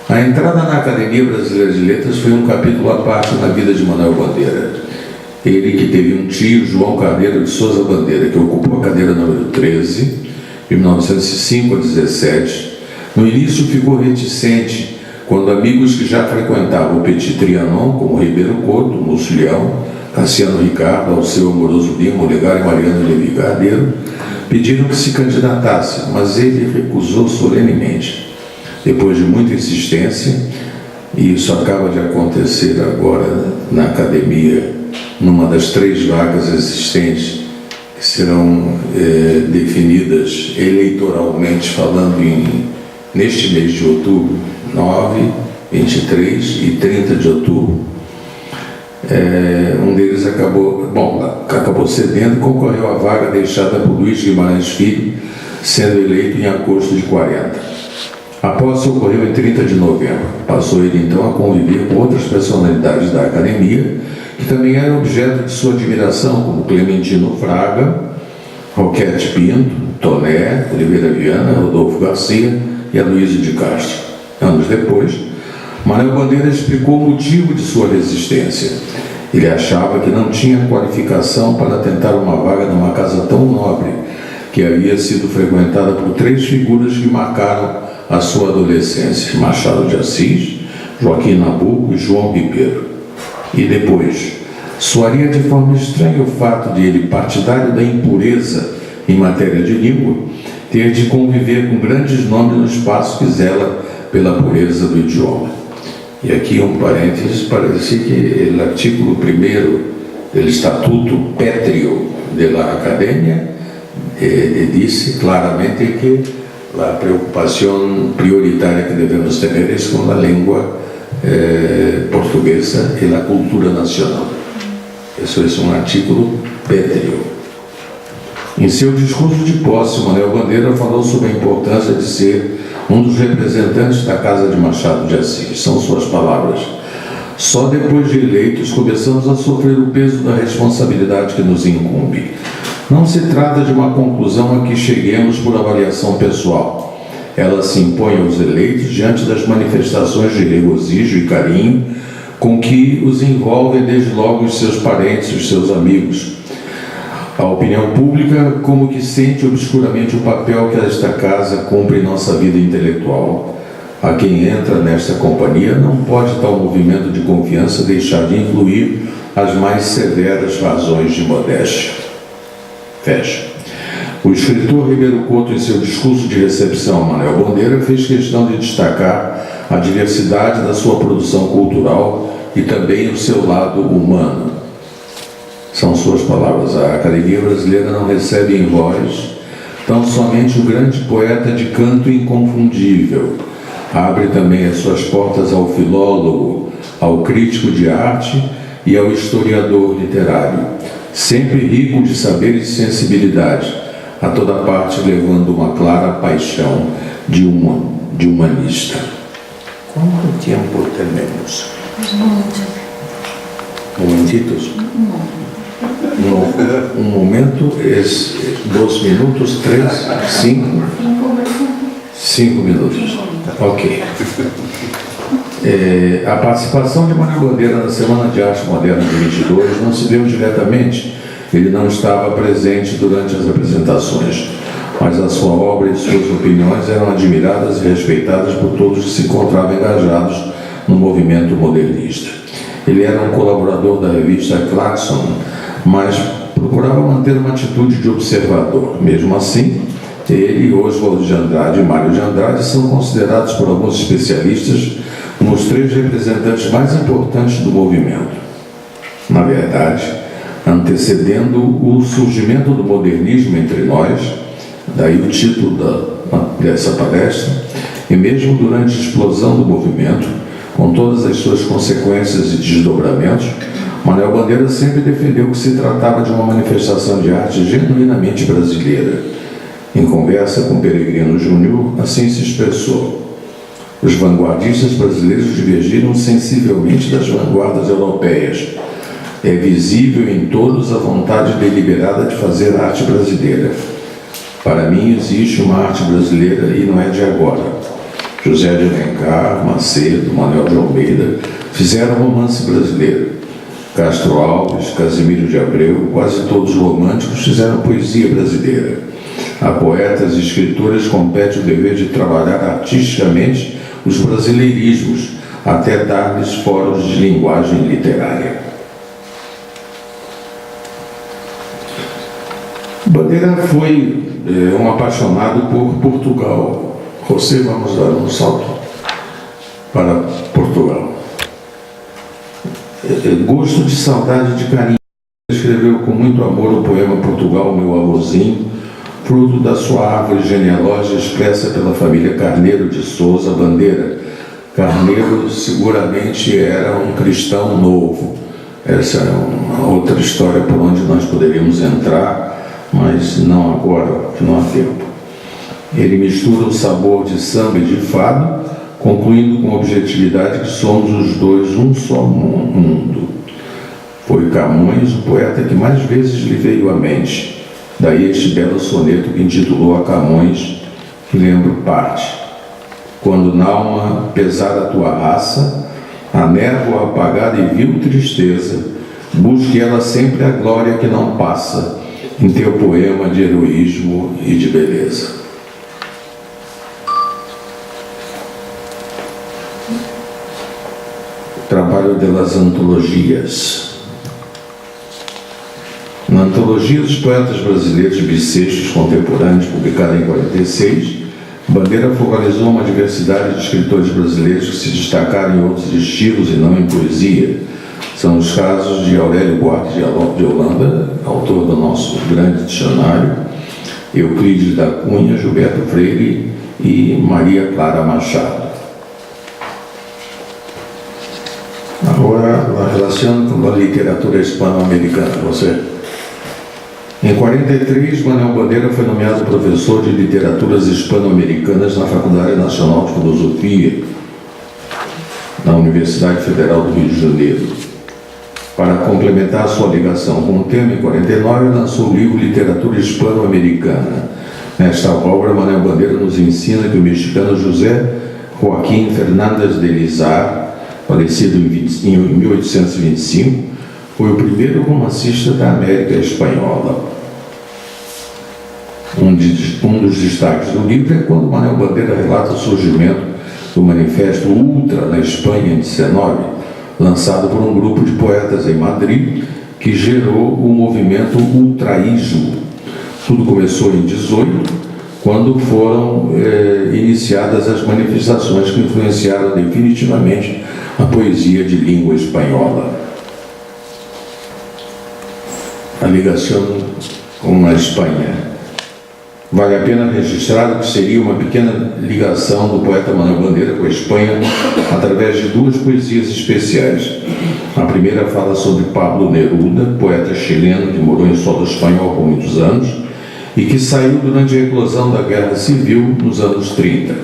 A entrada na Academia Brasileira de Letras foi um capítulo à parte na vida de Manuel Bandeira. Ele que teve um tio, João Carneiro de Souza Bandeira, que ocupou a cadeira número 13, de 1905 a 17. No início ficou reticente, quando amigos que já frequentavam o Petit Trianon, como Ribeiro Couto, Múcio Leão, Cassiano Ricardo, Alceu Amoroso Lima, Olegário e Mariano Levi Carneiro, pediram que se candidatasse, mas ele recusou solenemente. Depois de muita insistência, e isso acaba de acontecer agora na academia, numa das 3 vagas existentes, que serão definidas eleitoralmente, falando neste mês de outubro, 9, 23 e 30 de outubro. Um deles acabou cedendo e concorreu à vaga deixada por Luiz Guimarães Filho, sendo eleito em agosto de 40. A posse ocorreu em 30 de novembro. Passou ele então a conviver com outras personalidades da academia, que também eram objeto de sua admiração, como Clementino Fraga, Roquete Pinto, Toné, Oliveira Viana, Rodolfo Garcia e Aloysio de Castro. Anos depois, Manuel Bandeira explicou o motivo de sua resistência. Ele achava que não tinha qualificação para tentar uma vaga numa casa tão nobre, que havia sido frequentada por 3 figuras que marcaram a sua adolescência: Machado de Assis, Joaquim Nabuco e João Ribeiro. E depois, soaria de forma estranha o fato de ele, partidário da impureza em matéria de língua, ter de conviver com grandes nomes no espaço que zela pela pureza do idioma. E aqui um parênteses, parece que o artículo 1º do Estatuto Pétreo da Academia disse claramente que a preocupação prioritária que devemos ter é com a língua portuguesa e a cultura nacional. Isso é um artículo pétreo. Em seu discurso de posse, Manuel Bandeira falou sobre a importância de ser um dos representantes da Casa de Machado de Assis. São suas palavras: só depois de eleitos começamos a sofrer o peso da responsabilidade que nos incumbe. Não se trata de uma conclusão a que cheguemos por avaliação pessoal. Ela se impõe aos eleitos diante das manifestações de regozijo e carinho com que os envolvem, desde logo os seus parentes, os seus amigos. A opinião pública, como que sente obscuramente o papel que esta casa cumpre em nossa vida intelectual. A quem entra nesta companhia não pode tal movimento de confiança deixar de influir as mais severas razões de modéstia. Fecha. O escritor Ribeiro Couto, em seu discurso de recepção a Manuel Bandeira, fez questão de destacar a diversidade da sua produção cultural e também o seu lado humano. São suas palavras: a Academia Brasileira não recebe em voz tão somente o grande poeta de canto inconfundível, abre também as suas portas ao filólogo, ao crítico de arte e ao historiador literário, sempre rico de saber e sensibilidade, a toda parte levando uma clara paixão de humanista. Quanto tempo temos? Momentitos? Um momento, 2 minutos, 3, 5? 5 minutos. Ok. A participação de Manuel Bandeira na Semana de Arte Moderna de 22 não se deu diretamente. Ele não estava presente durante as apresentações, mas a sua obra e suas opiniões eram admiradas e respeitadas por todos que se encontravam engajados no movimento modernista. Ele era um colaborador da revista Clarkson, mas procurava manter uma atitude de observador. Mesmo assim, ele, Oswald de Andrade e Mário de Andrade são considerados por alguns especialistas como os 3 representantes mais importantes do movimento. Na verdade, antecedendo o surgimento do modernismo entre nós, daí o título dessa palestra, e mesmo durante a explosão do movimento, com todas as suas consequências e desdobramentos, Manuel Bandeira sempre defendeu que se tratava de uma manifestação de arte genuinamente brasileira. Em conversa com Peregrino Júnior, assim se expressou: os vanguardistas brasileiros divergiram sensivelmente das vanguardas europeias. É visível em todos a vontade deliberada de fazer arte brasileira. Para mim existe uma arte brasileira e não é de agora. José de Alencar, Macedo, Manuel de Almeida fizeram romance brasileiro. Castro Alves, Casimiro de Abreu, quase todos românticos, fizeram poesia brasileira. A poetas e escritores compete o dever de trabalhar artisticamente os brasileirismos, até dar-lhes foros de linguagem literária. Bandeira foi um apaixonado por Portugal. José, vamos dar um salto para Portugal. Gosto de saudade de carinho. Escreveu com muito amor o poema Portugal, meu avôzinho, fruto da sua árvore genealógica expressa pela família Carneiro de Souza Bandeira. Carneiro seguramente era um cristão novo. Essa é uma outra história por onde nós poderíamos entrar, mas não agora, que não há tempo. Ele mistura o sabor de samba e de fado, concluindo com objetividade que somos os dois um só mundo. Foi Camões o poeta que mais vezes lhe veio à mente. Daí este belo soneto que intitulou a Camões, que lembro parte. Quando n'alma pesar a tua raça, a névoa apagada e vil tristeza, busque ela sempre a glória que não passa, em teu poema de heroísmo e de beleza. Trabalho das antologias. Na Antologia dos Poetas Brasileiros Bissextos Contemporâneos, publicada em 1946, Bandeira focalizou uma diversidade de escritores brasileiros que se destacaram em outros estilos e não em poesia. São os casos de Aurélio Buarque de Holanda, autor do nosso grande dicionário, Euclides da Cunha, Gilberto Freire e Maria Clara Machado. Agora, a relação com a literatura hispano-americana. Em 1943, Manuel Bandeira foi nomeado professor de literaturas hispano-americanas na Faculdade Nacional de Filosofia, na Universidade Federal do Rio de Janeiro. Para complementar sua ligação com o tema, em 1949, lançou o livro Literatura Hispano-Americana. Nesta obra, Manuel Bandeira nos ensina que o mexicano José Joaquim Fernández de Lizar, falecido em 1825, foi o primeiro romancista da América Espanhola. Um dos destaques do livro é quando Manuel Bandeira relata o surgimento do Manifesto Ultra na Espanha em 19, lançado por um grupo de poetas em Madrid, que gerou o movimento ultraísmo. Tudo começou em 18, quando foram iniciadas as manifestações que influenciaram definitivamente a poesia de língua espanhola. A ligação com a Espanha. Vale a pena registrar o que seria uma pequena ligação do poeta Manuel Bandeira com a Espanha através de duas poesias especiais. A primeira fala sobre Pablo Neruda, poeta chileno que morou em solo espanhol por muitos anos e que saiu durante a eclosão da Guerra Civil nos anos 30.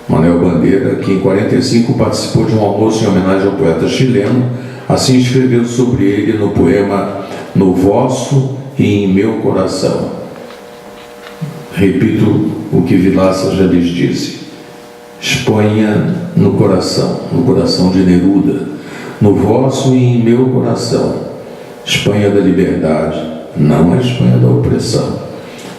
Manuel Bandeira, que em 1945 participou de um almoço em homenagem ao poeta chileno, assim escreveu sobre ele no poema No Vosso e em Meu Coração. Repito o que Vilaça já lhes disse: Espanha no coração de Neruda, no vosso e em meu coração. Espanha da liberdade, não a Espanha da opressão.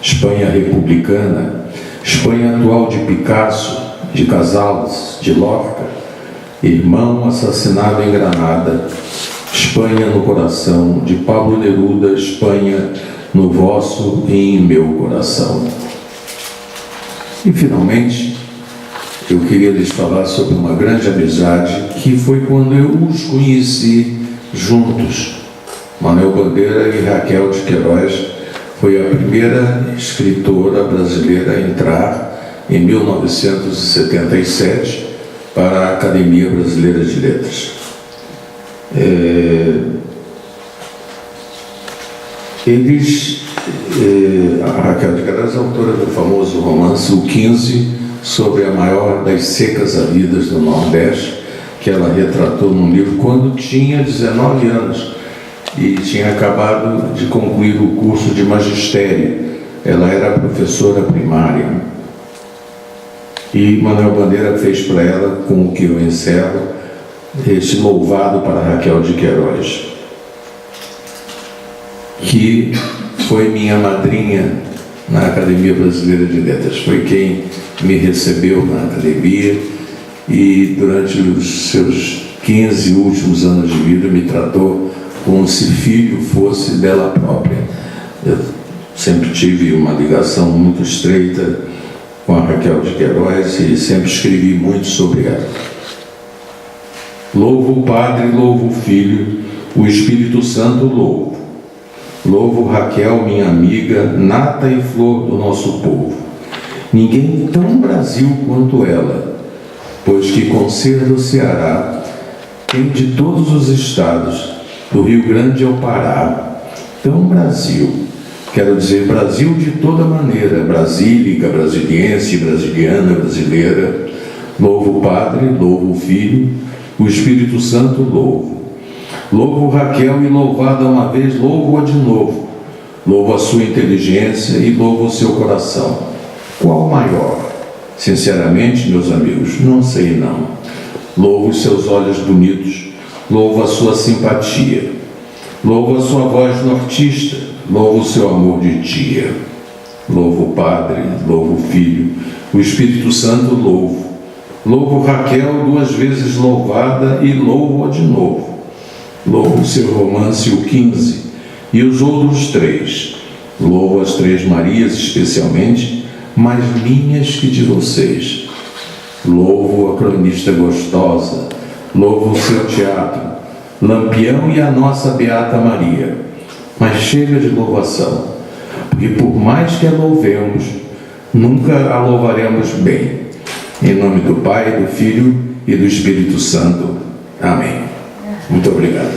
Espanha republicana, Espanha atual de Picasso, de Casals, de Lorca. irmão assassinado em Granada, Espanha no coração, de Pablo Neruda, Espanha no vosso e em meu coração. E finalmente, eu queria lhes falar sobre uma grande amizade que foi quando eu os conheci juntos. Manuel Bandeira e Raquel de Queiroz foi a primeira escritora brasileira a entrar em 1977 para a Academia Brasileira de Letras. A Raquel de Queiroz é autora do famoso romance O 15, sobre a maior das secas havidas do Nordeste, que ela retratou num livro quando tinha 19 anos e tinha acabado de concluir o curso de magistério. Ela era professora primária. E Manuel Bandeira fez para ela, com o que eu encerro, este louvado para Raquel de Queiroz, que foi minha madrinha na Academia Brasileira de Letras. Foi quem me recebeu na academia e durante os seus 15 últimos anos de vida me tratou como se filho fosse dela própria. Eu sempre tive uma ligação muito estreita com a Raquel de Queiroz e sempre escrevi muito sobre ela. Louvo o Padre, louvo o Filho, o Espírito Santo louvo. Louvo Raquel, minha amiga, nata e flor do nosso povo. Ninguém tão Brasil quanto ela, pois que com ser do Ceará tem de todos os estados, do Rio Grande ao Pará, tão Brasil. Quero dizer Brasil de toda maneira, brasílica, brasiliense, brasiliana, brasileira. Louvo o Padre, louvo o Filho, o Espírito Santo louvo. Louvo Raquel e louvada uma vez, louvo-a de novo. Louvo a sua inteligência e louvo o seu coração. Qual maior? Sinceramente, meus amigos, não sei não. Louvo os seus olhos bonitos, louvo a sua simpatia. Louvo a sua voz nortista, louvo o seu amor de tia. Louvo o Padre, louvo o Filho, o Espírito Santo louvo. Louvo Raquel 2 vezes louvada e louvo-a de novo. Louvo o seu romance O 15 e os outros 3. Louvo as 3 Marias especialmente, mais minhas que de vocês. Louvo a cronista gostosa, louvo o seu teatro, Lampião e a nossa Beata Maria. Mas chega de louvação, porque por mais que a louvemos, nunca a louvaremos bem. Em nome do Pai, do Filho e do Espírito Santo. Amém. Muito obrigado.